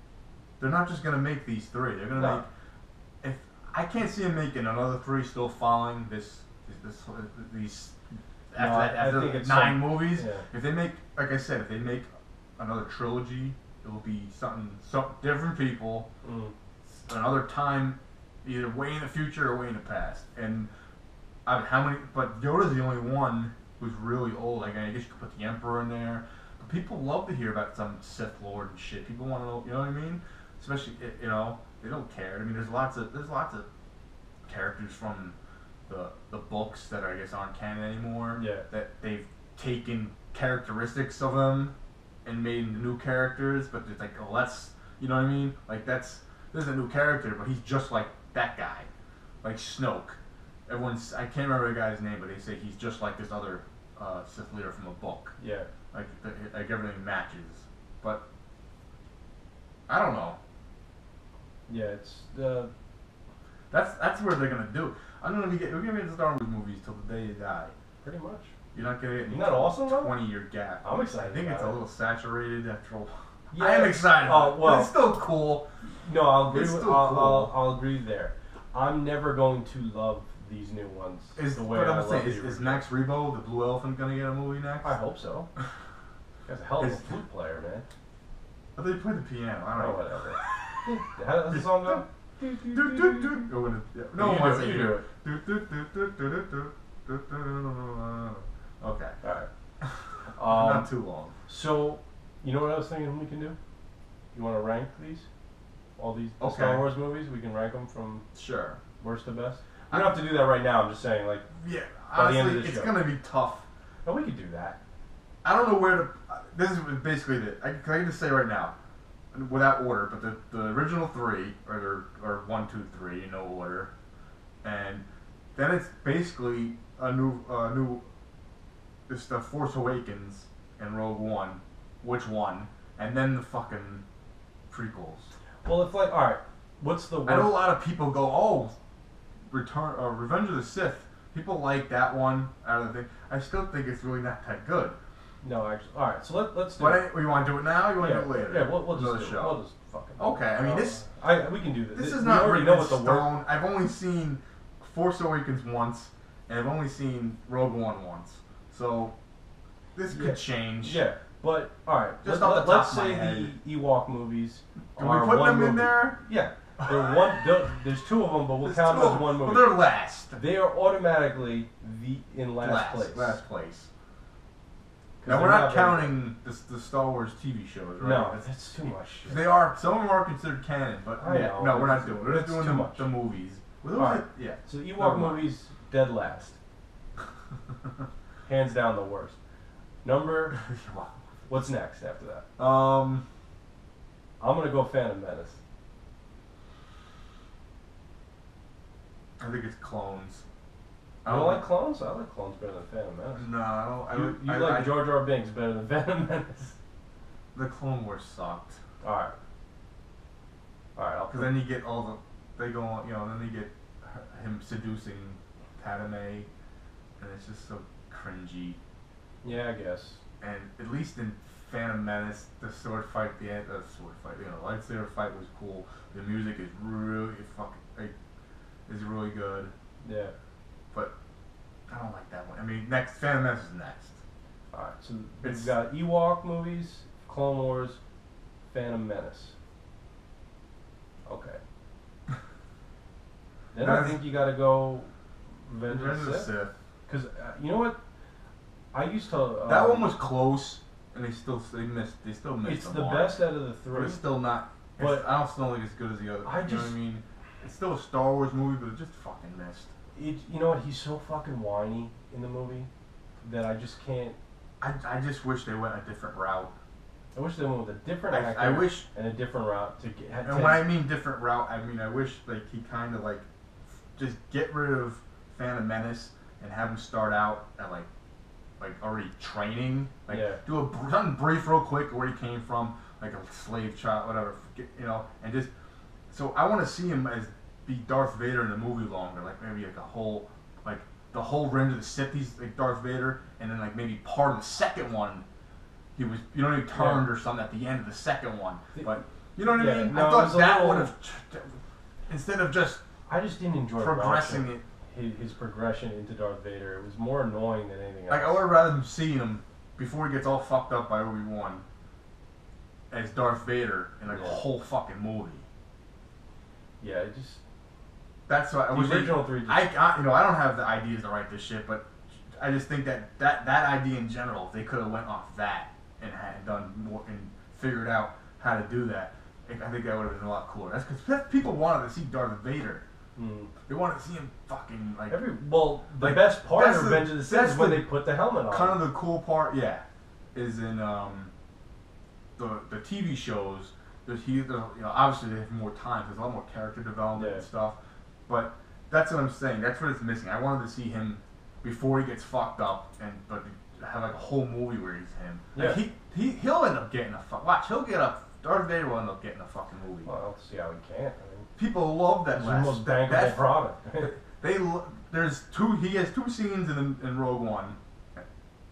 They're not just going to make these 3. They're going to make. If I can't see him making another 3 still following these. After 9 movies, if they make, like I said, if they make another trilogy, it will be some different people, another time, either way in the future or way in the past. And but Yoda's the only one who's really old. Like, I guess you could put the Emperor in there, but people love to hear about some Sith Lord and shit. People want to know, you know what I mean? Especially, they don't care. I mean, there's lots of characters from the books that I guess aren't canon anymore. Yeah. That they've taken characteristics of them and made into new characters, but it's like, you know what I mean? Like this is a new character, but he's just like that guy, like Snoke. I can't remember the guy's name, but they say he's just like this other Sith leader from a book. Yeah. Like everything matches, but I don't know. Yeah, it's That's where they're gonna do. I don't know if we're gonna get Star Wars movies till the day you die. pretty much. You're not gonna get Isn't that awesome, though? 20-year gap. I'm excited. I think it's a little saturated after a while. Yeah. I am excited. Well, but it's still cool. No, I'll agree. It's With, still I'll agree there. I'm never going to love these new ones the way but I I'm saying, love is Max Rebo, the Blue Elephant, gonna get a movie next? I hope so. Guy's a hell of a flute player, man. I thought he played the piano. I don't know. Whatever. How does the song go? No one wants to hear hear it. Okay. Alright. Not too long. So, you know what I was thinking we can do? You want to rank these? All these Okay. Star Wars movies? We can rank them from Sure. worst to best? You don't have to do that right now. I'm just saying, like, Yeah, by the end of honestly, the it's show. gonna be tough. no, we could do that. I don't know where to. This is basically it. I can just say right now, without order, but the original three, or 1, 2, 3, in no order, and then it's basically a new. It's the Force Awakens and Rogue One, which one, and then the fucking prequels. Well, if like, all right, what's the worst? I know a lot of people go, oh, Revenge of the Sith. People like that one out of the thing. I still think it's really not that good. No, actually, all right. So let's do. But you want to do it now? Or you want to do it later? Yeah, we'll just Another do it. show. We'll just fucking. Okay, I mean this. we can do this. This is we not already written know in what the stone. worst. I've only seen Force Awakens once, and I've only seen Rogue One once. So this could change. Yeah, but all right. Just let's off the top of my say head. the Ewok movies. Can we put them in there? Yeah, they're one. There's two of them, but we'll There's count two them of as one them. movie. Well, they're last. They are automatically in last place. Last place. 'Cause Now they're we're not very counting the Star Wars TV shows, right? No, that's too much. They are. Some of them are considered canon, but I know, no, we're not it's- doing. We're just it's doing too much. the movies. Well, All right. Yeah. So the Never Ewok mind. movies, dead last. Hands down the worst. Number. What's next after that? I'm gonna go Phantom Menace. I think it's Clones. You don't like Clones? I like Clones better than Phantom Menace. No, I don't. You like Jar Jar Binks better than Phantom Menace. The Clone Wars sucked. Alright. Alright, Because then you get all the. They go on, then they get him seducing Padme, and it's just so cringy. Yeah, I guess. And at least in Phantom Menace, the sword fight, lightsaber fight was cool. The music is really really good. Yeah. But I don't like that one. I mean, Phantom Menace is next. Alright, so we've got Ewok movies, Clone Wars, Phantom Menace. Okay. Then I think you gotta go Revenge of the Sith. Because, you know what? I used to... that one was close, and they still missed It's the the mark. best out of the three. But it's still not... But I don't still think it's as good as the other. You know what I mean? It's still a Star Wars movie, but it just fucking missed. You know what? He's so fucking whiny in the movie that I just can't... I just wish they went a different route. I wish they went with a different actor I wish, and a different route to get... And when I mean different route, I mean I wish he kind of just get rid of Phantom Menace and have him start out at like already training. Do something brief real quick where he came from, like a slave child, whatever, and just... So I want to see him be Darth Vader in the movie longer, like maybe the whole Revenge of the Sith, he's like Darth Vader, and then maybe part of the second one, he was, he turned or something at the end of the second one. But you know what I mean? No, I thought that would have, instead of just I just didn't enjoy progressing it. His progression into Darth Vader. It was more annoying than anything else. Like I would rather see him before he gets all fucked up by Obi-Wan as Darth Vader in a whole fucking movie. Yeah, it just... That's what I the original three. I don't have the ideas to write this shit, but I just think that idea in general, if they could have went off that and had done more and figured out how to do that, I think that would have been a lot cooler. That's because people wanted to see Darth Vader. They wanted to see him fucking the best part of Revenge of the Sith is when they put the helmet on. Kind of the cool part, is in the TV shows. Obviously they have more time. There's a lot more character development and stuff. But that's what I'm saying. That's what it's missing. I wanted to see him before he gets fucked up, but have like a whole movie where he's him. Yeah. Like he'll end up getting a watch. He'll get a Darth Vader will end up getting a fucking movie. Well, I don't see how he can't. I mean, people love that. It's the most bankable product. He has 2 scenes in Rogue One.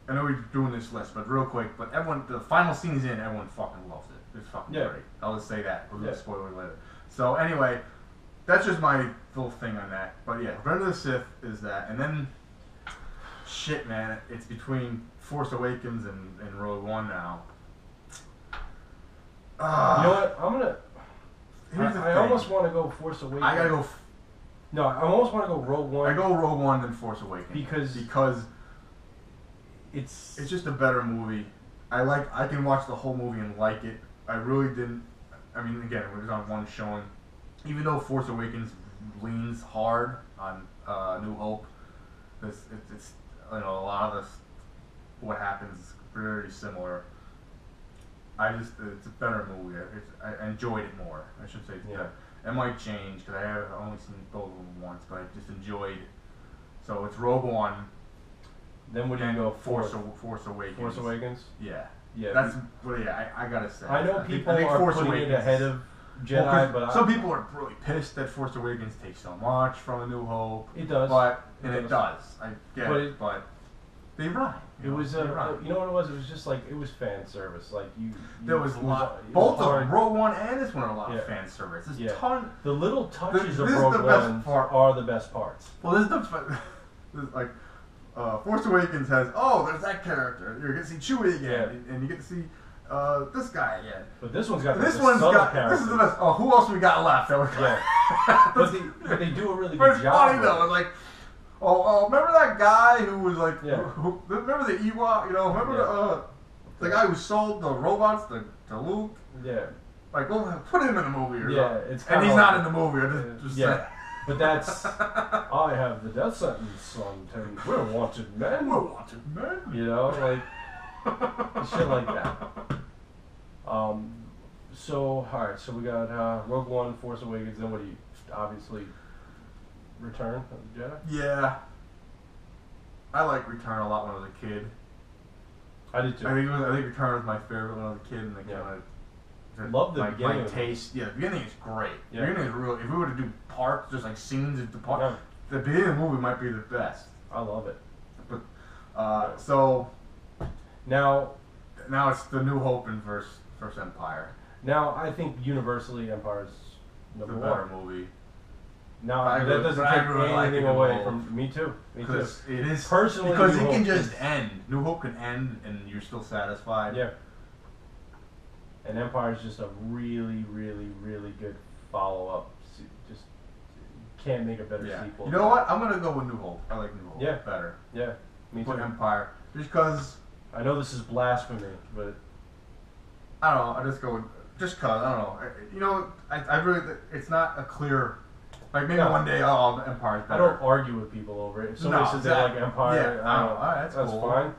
I know we're doing this list, but real quick. But the final scene is in. Everyone fucking loves it. It's fucking great. I'll just say that. We'll do a spoiler later. So anyway, that's just my little thing on that. But yeah, Revenge of the Sith is that, and then shit, man, it's between Force Awakens and Rogue One now. You know what? I'm gonna. I almost want to go Force Awakens. I gotta go. No, I almost want to go Rogue One. I go Rogue One then Force Awakens because it's just a better movie. I can watch the whole movie and like it. I really didn't. I mean, again, it was on one showing. Even though Force Awakens leans hard on New Hope, it's a lot of this what happens is very similar. It's a better movie. I enjoyed it more. I should say. Yeah. It might change because I have only seen both of them once, but I just enjoyed. So it's Rogue One. Then would you go Force Awakens? Force Awakens. Yeah. Yeah. That's I gotta say. I know people are Force putting Awakens, it ahead of Jedi, but some people are really pissed that Force Awakens takes so much from A New Hope. It does, it does. I get it, but they rhyme. It was you know what it was? It was just like it was fan service. Like there was a lot. Both of them, Rogue One and this one, are a lot of fan service. There's a ton. The little touches of Rogue One are the best parts. Well, this is like Force Awakens has there's that character. You're gonna see Chewie again, and you get to see this guy again. But this one's got this is the best. Oh, who else we got left? But they do a really good job. Funny though, like. Oh, remember that guy who was like, remember the Ewok, remember the guy who sold the robots to Luke? Yeah. Like, well, put him in the movie or something. It's and he's not in the movie, just saying. But that's, I have the death sentence on him. We're wanted men. We're wanted men. Shit like that. So, alright, so we got Rogue One, Force Awakens, then what do you, obviously... Return of the Jedi? Yeah. I like Return a lot when I was a kid. I did too. I think Return was my favorite when I was a kid, and love the beginning. My taste. Yeah, the beginning is great. Yeah. The beginning is really. If we were to do parks, just like scenes at the park, the beginning of the movie might be the best. I love it. But so now it's the New Hope and First Empire. Now I think universally Empire's the better movie. Now that doesn't take anything away from me too. Me too. It is personally because it can just end. New Hope can end, and you're still satisfied. Yeah. And Empire is just a really, really, really good follow-up. Just can't make a better sequel. You know what? I'm gonna go with New Hope. I like New Hope better. Yeah, me too. Put Empire just because. I know this is blasphemy, but I don't know. I just go with just cause I don't know. I really it's not a clear. Like maybe one day, Empire's better. I don't argue with people over it. If somebody says they like Empire, that's cool. Fine.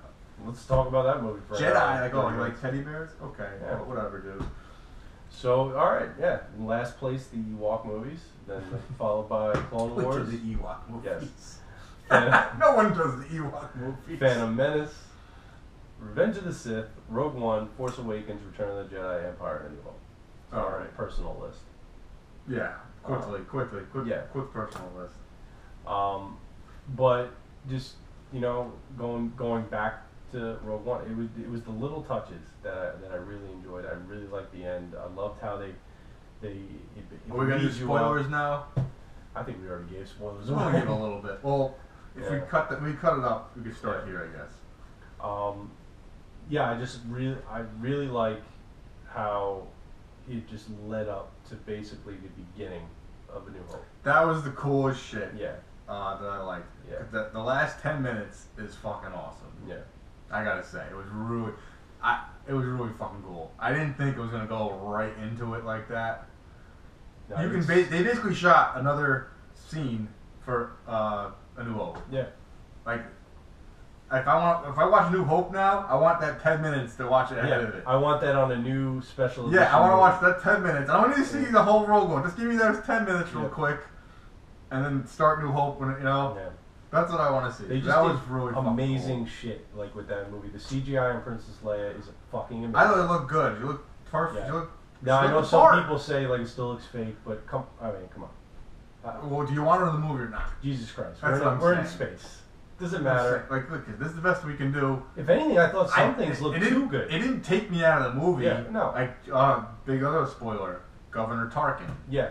Let's talk about that movie for Jedi, you like teddy bears? Okay, whatever, dude. So, alright, last place, the Ewok movies, then followed by Clone Wars. Which are the Ewok movies? Yes. No one does the Ewok movies. Phantom Menace, Revenge of the Sith, Rogue One, Force Awakens, Return of the Jedi, Empire, and New Hope. Alright, personal list. Yeah. Quick personal list. But just going back to Rogue One, it was the little touches that I really enjoyed. I really liked the end. I loved how they. Are we gonna do spoilers now? I think we already gave spoilers. We'll give a little bit. Well, if we cut it up, we could start here, I guess. I really like how it just led up to basically the beginning of A New Hope. That was the coolest shit. Yeah. That I liked. Yeah. The last 10 minutes is fucking awesome. Yeah. I gotta say, it was really fucking cool. I didn't think it was gonna go right into it like that. No, they basically shot another scene for A New Hope. Yeah. Like. If I watch New Hope now, I want that 10 minutes to watch it ahead of it. I want that on a new special edition. Yeah, I want to watch that 10 minutes. I don't need to see the whole Rogue One. Just give me those 10 minutes real quick, and then start New Hope when That's what I want to see. They just that did was really amazing cool. shit. Like with that movie, the CGI in Princess Leia is fucking amazing. I thought it looked good. You look perfect. Yeah. You look. Now I know some people say like it still looks fake, but come on. Well, do you want her in the movie or not? Jesus Christ, That's we're in space. Doesn't matter. Like, look, this is the best we can do. If anything, I thought some things looked too good. It didn't take me out of the movie. Yeah, no. Like, big other spoiler, Governor Tarkin. Yeah,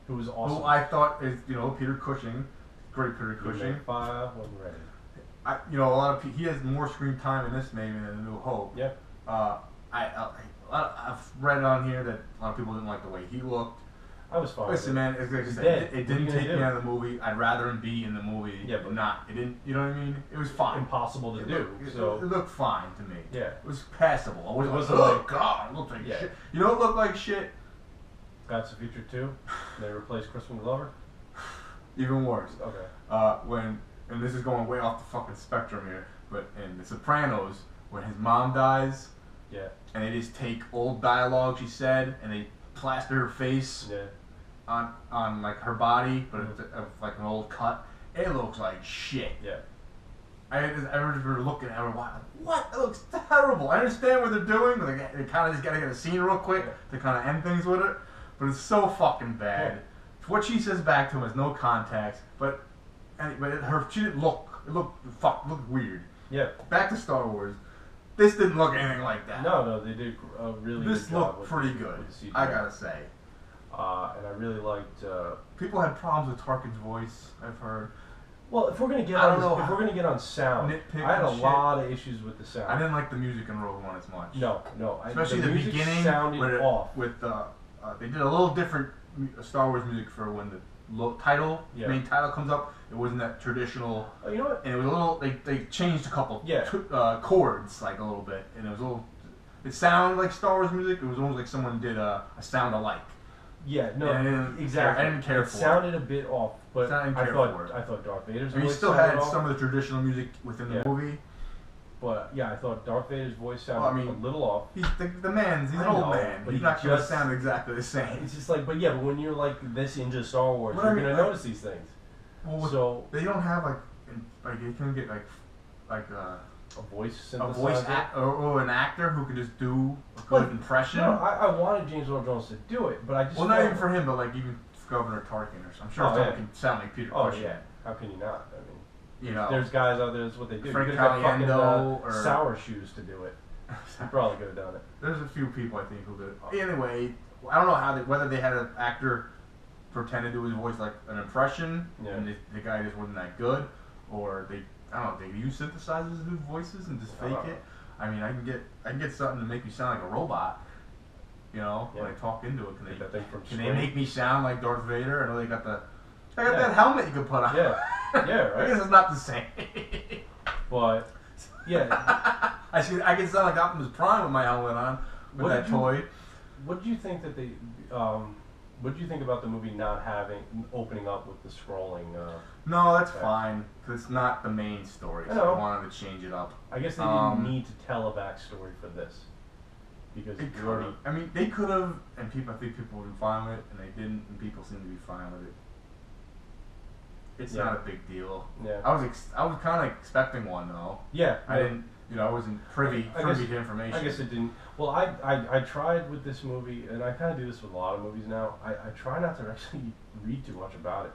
who was awesome. Who I thought is, Peter Cushing, great Peter Cushing. Fire when ready. A lot of he has more screen time in this maybe than A New Hope. Yeah. I've read on here that a lot of people didn't like the way he looked. I was fine. Listen, man, it didn't take me out of the movie. I'd rather him be in the movie. Yeah, but not. It didn't. You know what I mean? It was fine. Impossible to do. It looked fine to me. Yeah. It was passable. I wasn't like, oh God, it looked like shit. You know, it looked like shit. Back to the Future 2. They replaced Crispin Glover. Even worse. Okay. And this is going way off the fucking spectrum here, but in The Sopranos, when his mom dies. Yeah. And they just take old dialogue she said, and they plaster her face. Yeah. On like her body, but it's like an old cut. It looks like shit. Yeah. I remember looking at her, what? It looks terrible. I understand what they're doing. Like, they kind of just gotta get a scene real quick to kind of end things with it, but it's so fucking bad. Yeah. What she says back to him has no context, but she didn't look. It looked weird. Yeah. Back to Star Wars. This didn't look anything like that. No, they did a really good job. This looked pretty good. I gotta say. And I really liked. People had problems with Tarkin's voice. I've heard. Well, if we're gonna get on sound, I had a lot of issues with the sound. I didn't like the music in Rogue One as much. No, especially the beginning sounded off. They did a little different Star Wars music for when the main title comes up. It wasn't that traditional. Oh, you know what? And it was a little. They changed a couple chords like a little bit, and it was a little. It sounded like Star Wars music. It was almost like someone did a sound alike. Yeah, no, exactly. I didn't care for it. It sounded a bit off, but I thought Darth Vader's voice. You still had some of the traditional music within the movie. But yeah, I thought Darth Vader's voice sounded a little off. He's he's an old man, but he's not going to sound exactly the same. It's just like, but when you're like this into Star Wars, you're going to notice these things. Well, so they don't have they can get a voice synthesizer or an actor who can just do a good impression. No, I wanted James Earl Jones to do it, but I just not even for him, but like even Governor Tarkin or something. I'm sure someone can sound like Peter Cushing. Oh yeah, how can you not? I mean. You know, there's guys out there. That's what they do. Frank Caliendo or Sour Shoes to do it. He probably could have done it. There's a few people I think who did it. Anyway, I don't know whether they had an actor pretend to do his voice like an impression, and the guy just wasn't that good, or they use synthesizers to do voices and just fake it. I mean, I can get something to make me sound like a robot. When I talk into it, can they make me sound like Darth Vader? I know they got that helmet you can put on. Yeah, right. I guess it's not the same. But I can sound like Optimus Prime with my helmet on with that toy. What did you think that they? What did you think about the movie not opening up with the scrolling? No, that's fine because it's not the main story. So I wanted to change it up. I guess they didn't need to tell a backstory for this because they could have, and I think people would be fine with it, and they didn't, and people seem to be fine with it. It's not a big deal. Yeah. I was kind of expecting one though. Yeah. I didn't. I wasn't privy to information. I guess it didn't. Well, I tried with this movie, and I kind of do this with a lot of movies now. I try not to actually read too much about it.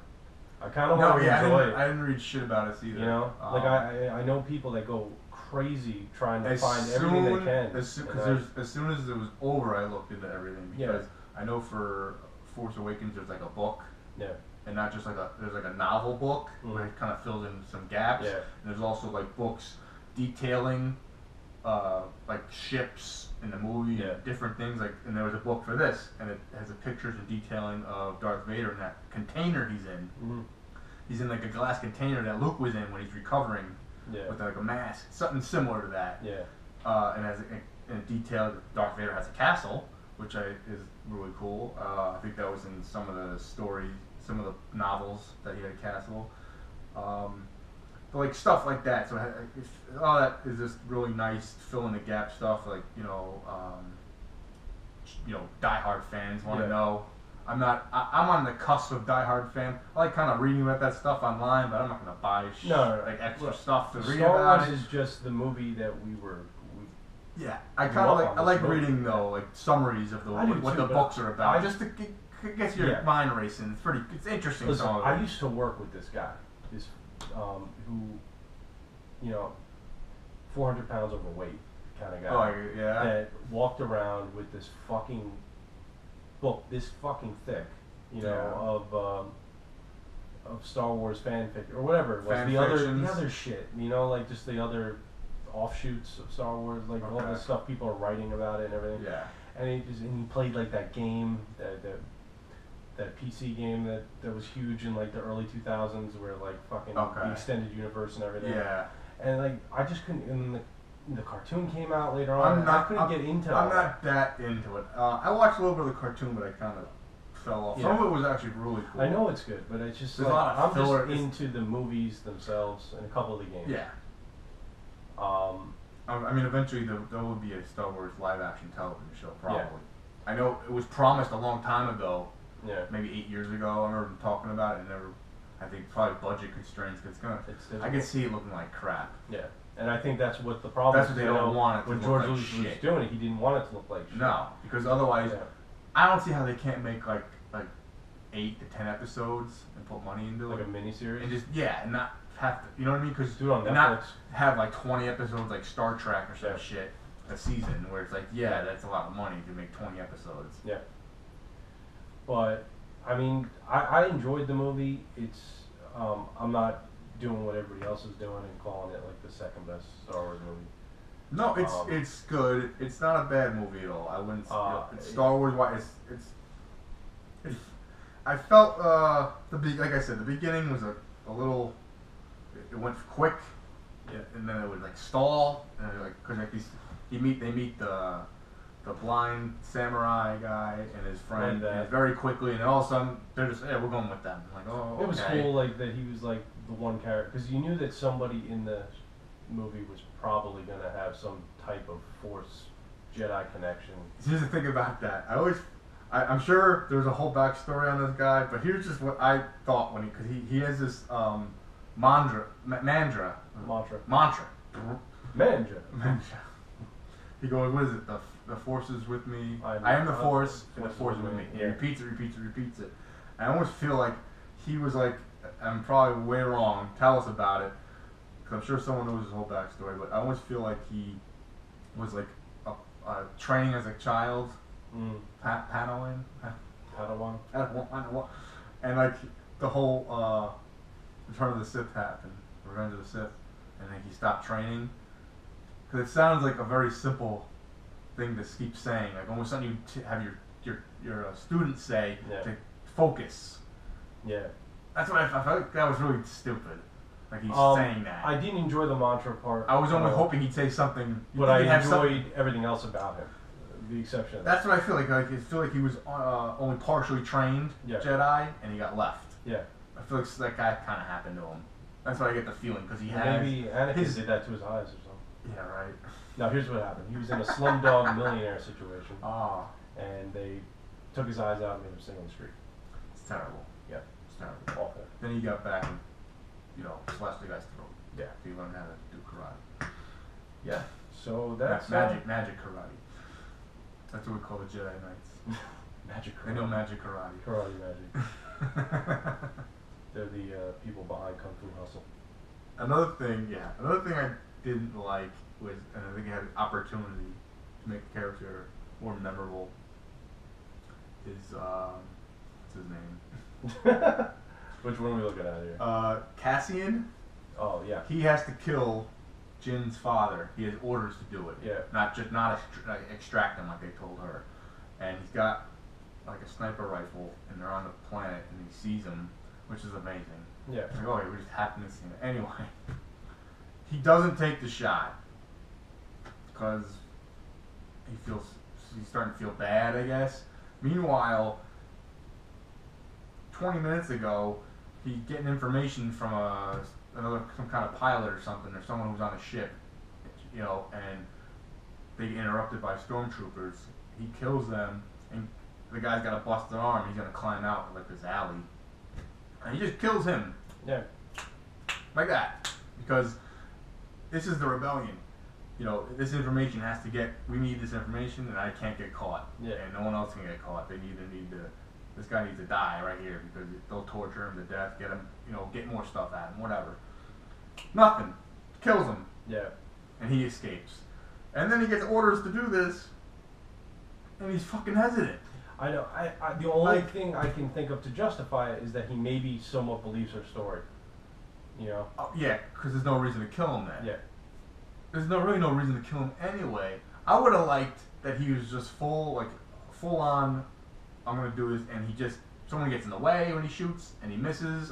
I kind of want to enjoy it. I didn't read shit about it either. I know people that go crazy trying to find everything they can. As soon as it was over, I looked into everything because I know for Force Awakens there's like a book. Yeah. And not just there's like a novel book where it kind of fills in some gaps. Yeah. And there's also like books detailing like ships in the movie and different things. And there was a book for this, and it has the pictures and detailing of Darth Vader in that container he's in. Mm-hmm. He's in like a glass container that Luke was in when he's recovering with like a mask, something similar to that. Yeah. And as it detailed, Darth Vader has a castle, which is really cool. I think that was in some of the stories. Some of the novels that he had a castle, but like stuff like that. So all that is just really nice, fill in the gap stuff. Like diehard fans want to know. I'm on the cusp of Die Hard fan. I like kind of reading about that stuff online, but I'm not gonna buy like extra stuff to read about it. Star Wars is just the movie that we yeah, I kind of like reading though, like summaries of what the books are about, just to get your mind racing. It's interesting. Listen, I used to work with this guy, who, 400 pounds overweight kind of guy. Oh yeah. That walked around with this fucking book, this fucking thick, of Star Wars fanfic or whatever it was. The other shit, like just the other offshoots of Star Wars, like all the stuff people are writing about it and everything. Yeah. And he played like that game, that PC game that was huge in like the early 2000s, where like fucking the extended universe and everything. Yeah. And like I just couldn't. And the cartoon came out later on. I couldn't get into it. I'm not that into it. I watched a little bit of the cartoon, but I kind of fell off. Some of it was actually really cool. I know it's good, but it's just like, I'm just into the movies themselves and a couple of the games. Yeah. I mean, eventually there will be a Star Wars live-action television show, probably. Yeah. I know it was promised a long time ago. Yeah. Maybe 8 years ago. I remember them talking about it, and never. I think probably budget constraints, because I can see it looking like crap. Yeah. And I think that's what the problem is. That's what they don't want it to when look George like Lucas was doing it, he didn't want it to look like shit. No, because otherwise, I don't see how they can't make like 8 to 10 episodes and put money into it. Like a miniseries? And just, and not have to, you know what I mean? Because do it on Netflix. Not have like 20 episodes like Star Trek or some shit a season, where it's like, that's a lot of money to make 20 episodes. Yeah. But, I mean, I enjoyed the movie. It's, I'm not doing what everybody else is doing and calling it like the second best Star Wars movie. No, it's good. It's not a bad movie at all. I wouldn't. It's Star Wars. It's. I felt like I said, the beginning was a little. It went quick, and then it would like stall, and because they meet the blind samurai guy and his friend very quickly, and all of a sudden they're just we're going with them. I'm like, oh, okay. It was cool, like that he was like the one character, because you knew that somebody in the movie was probably going to have some type of Force Jedi connection. Here's the thing about that. I'm sure there's a whole backstory on this guy, but here's just what I thought because he has this mantra. He goes, what is it? The Force is with me. I am the Force, and the Force is with me. He repeats it. I almost feel like he was like, I'm probably way wrong. Tell us about it, because I'm sure someone knows his whole backstory. But I almost feel like he was like training as a child, Padawan, and like the whole Return of the Sith happened, Revenge of the Sith, and then he stopped training. Because it sounds like a very simple thing to keep saying. Like almost something you have your students say to focus. Yeah. That's what I felt like. That was really stupid. Like he's saying that. I didn't enjoy the mantra part. I was only hoping he'd say something. But I enjoyed everything else about him. The exception of that. That's what I feel like. I feel like he was only partially trained Jedi, and he got left. Yeah. I feel like that guy kind of happened to him. That's what I get the feeling, because he has. Maybe Anakin did that to his eyes or something. Yeah, right. Now here's what happened. He was in a Slumdog Millionaire situation. Oh. And they took his eyes out and made him sing on the street. It's terrible. Yeah. It's terrible. Awful. Then he got back and, slashed the guy's throat. Yeah. He learned how to do karate. Yeah. So that's magic karate. That's what we call the Jedi Knights. Magic karate. They know magic karate. Karate magic. They're the people behind Kung Fu Hustle. Another thing I didn't like was, and I think I had an opportunity to make the character more memorable, is, what's his name? Which one are we looking at here? Cassian. Oh, yeah. He has to kill Jin's father. He has orders to do it. Yeah. Not extract him like they told her. And he's got like a sniper rifle, and they're on the planet, and he sees him, which is amazing. Yeah. It's like, we just happened to see him. Anyway, he doesn't take the shot because he's starting to feel bad, I guess. Meanwhile, 20 minutes ago, he's getting information from some kind of pilot or something, or someone who's on a ship, and they get interrupted by stormtroopers. He kills them, and the guy's got a busted arm. He's gonna climb out like this alley, and he just kills him. Yeah. Like that, because this is the rebellion. You know, this information has to get. We need this information, and I can't get caught. Yeah. And no one else can get caught. They need to. This guy needs to die right here because they'll torture him to death, get him, get more stuff at him, whatever. Nothing. Kills him. Yeah. And he escapes. And then he gets orders to do this, and he's fucking hesitant. I know. The only thing I can think of to justify it is that he maybe somewhat believes her story. You know? Oh, yeah, because there's no reason to kill him then. Yeah. There's really no reason to kill him anyway. I would have liked that he was just full on, I'm gonna do this, and someone gets in the way when he shoots, and he misses,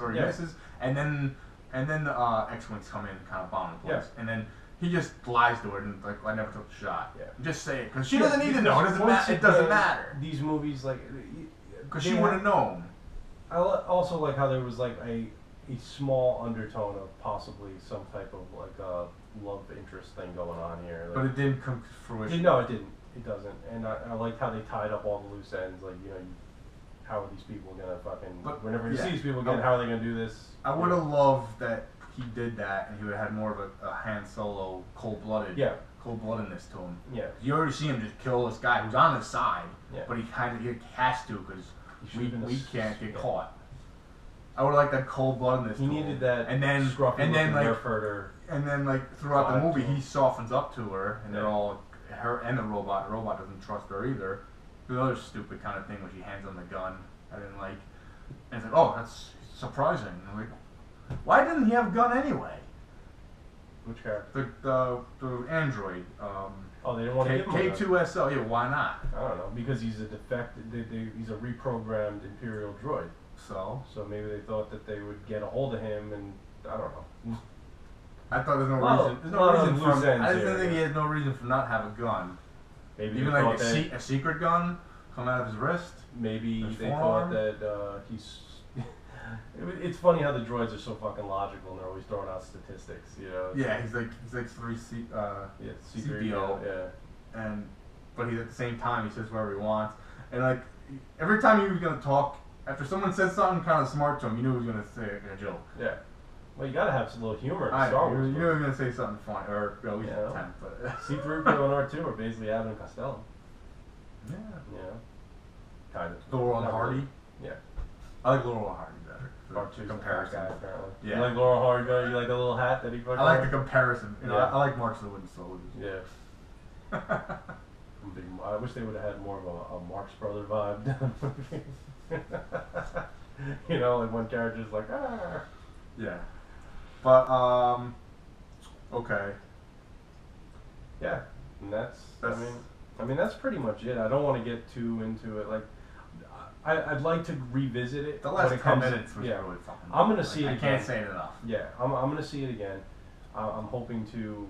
and then the X-Wings come in and kind of bomb the place, and then he just lies to her and I never took the shot. Yeah. Just say it, because she doesn't need to know. It doesn't matter. These movies, because she would have known. I also like how there was a small undertone of possibly some type of love interest thing going on here. But it didn't come to fruition. No, it didn't. It doesn't. And I liked how they tied up all the loose ends. How are these people gonna whenever you see these people again, how are they gonna do this? I would have loved that he did that, and he would have had more of a Han Solo cold-bloodedness to him. Yeah. You already see him just kill this guy who's on his side, but he has to because we can't get caught. I would like that cold-bloodedness. He needed that, and then nerf herder. And then throughout the movie, he softens up to her, and they're all her and the robot. The robot doesn't trust her either. The other stupid kind of thing when she hands him the gun, I didn't like. And it's like, oh, that's surprising. And I'm like, why didn't he have a gun anyway? Which character? The android. They didn't want to give him K2SO. Yeah, why not? I don't know, because he's a he's a reprogrammed Imperial droid. So maybe they thought that they would get a hold of him, and I don't know. I thought there's no reason. There's no reason for. I didn't think he had no reason for not have a gun. Maybe even a secret gun come out of his wrist. Maybe they thought that he's. It's funny how the droids are so fucking logical and they're always throwing out statistics. Yeah, he's like 3 CPO. Yeah. But at the same time he says whatever he wants, and every time he was gonna talk, after someone said something kind of smart to him, you knew he was gonna say a joke. Yeah. Well, you gotta have some little humor in Star Wars. You knew he was gonna say something funny, or at least attempt. But C-3PO and R2 are basically Abbott and Costello. Yeah. Kind of. Laurel and Hardy. Really. Yeah. I like Laurel and Hardy better. R2's comparison guy, apparently. Yeah. You like Laurel and Hardy better? You like the little hat that he fucking I like the comparison. I like March of the Wooden Soldiers. Yeah. I wish they would have had more of a Marx Brother vibe. One character's like, ah. Yeah. But, okay. Yeah. And that's that's pretty much it. I don't want to get too into it. I'd like to revisit it. The last 10 minutes was really fucking I'm going to see it again. I can't say it enough. Yeah. I'm going to see it again. I'm hoping to,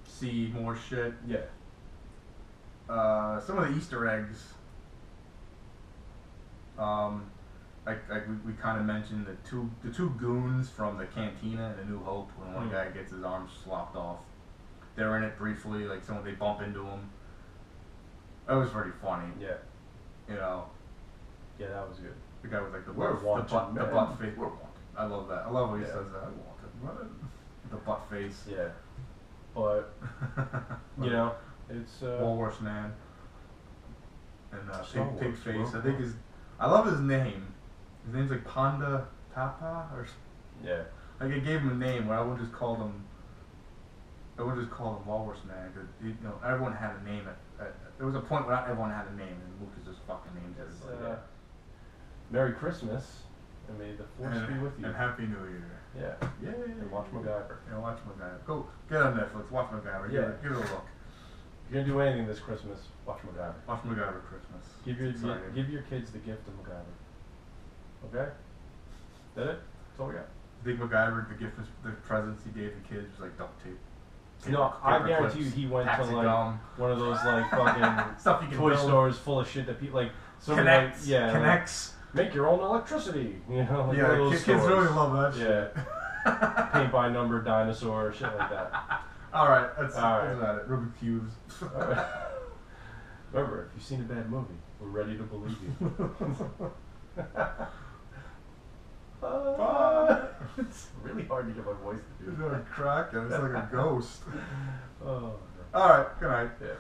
see more shit. Yeah. Some of the Easter eggs, we kind of mentioned the two goons from the Cantina in A New Hope when one guy gets his arms slopped off. They're in it briefly, they bump into him. That was pretty funny. Yeah. Yeah, that was good. The guy was like the butt face. We're wanted. I love that. I love when he says that. I wanted. The butt face. Yeah. But it's Walrus Man and Pig Face. I think I love his name. His name's like Ponda Tapa or I gave him a name where I would just call him Walrus Man because everyone had a name. There was a point where not everyone had a name and Lucas just fucking named everybody. Merry Christmas and may the force be with you. And Happy New Year. Yeah. Yeah. And watch MacGyver. Watch MacGyver. Go get on Netflix. Watch MacGyver. Yeah. Give it a look. If you're gonna do anything this Christmas, watch MacGyver. Watch MacGyver Christmas. Give your kids the gift of MacGyver. Okay? That it? That's all we got. I think MacGyver, the presents he gave the kids was like duct tape. I guarantee you he went to one of those fucking stuff you can toy build. Stores full of shit that people connects. Make your own electricity. Kids really love that shit. Yeah. Paint by number dinosaur, shit like that. Alright, that's about it. Rubik's Cubes. Remember, if you seen a bad movie. We're ready to believe you. It's really hard to get my voice to do. It's like a crack, and it's like a ghost. Oh. All right, good night. Yeah.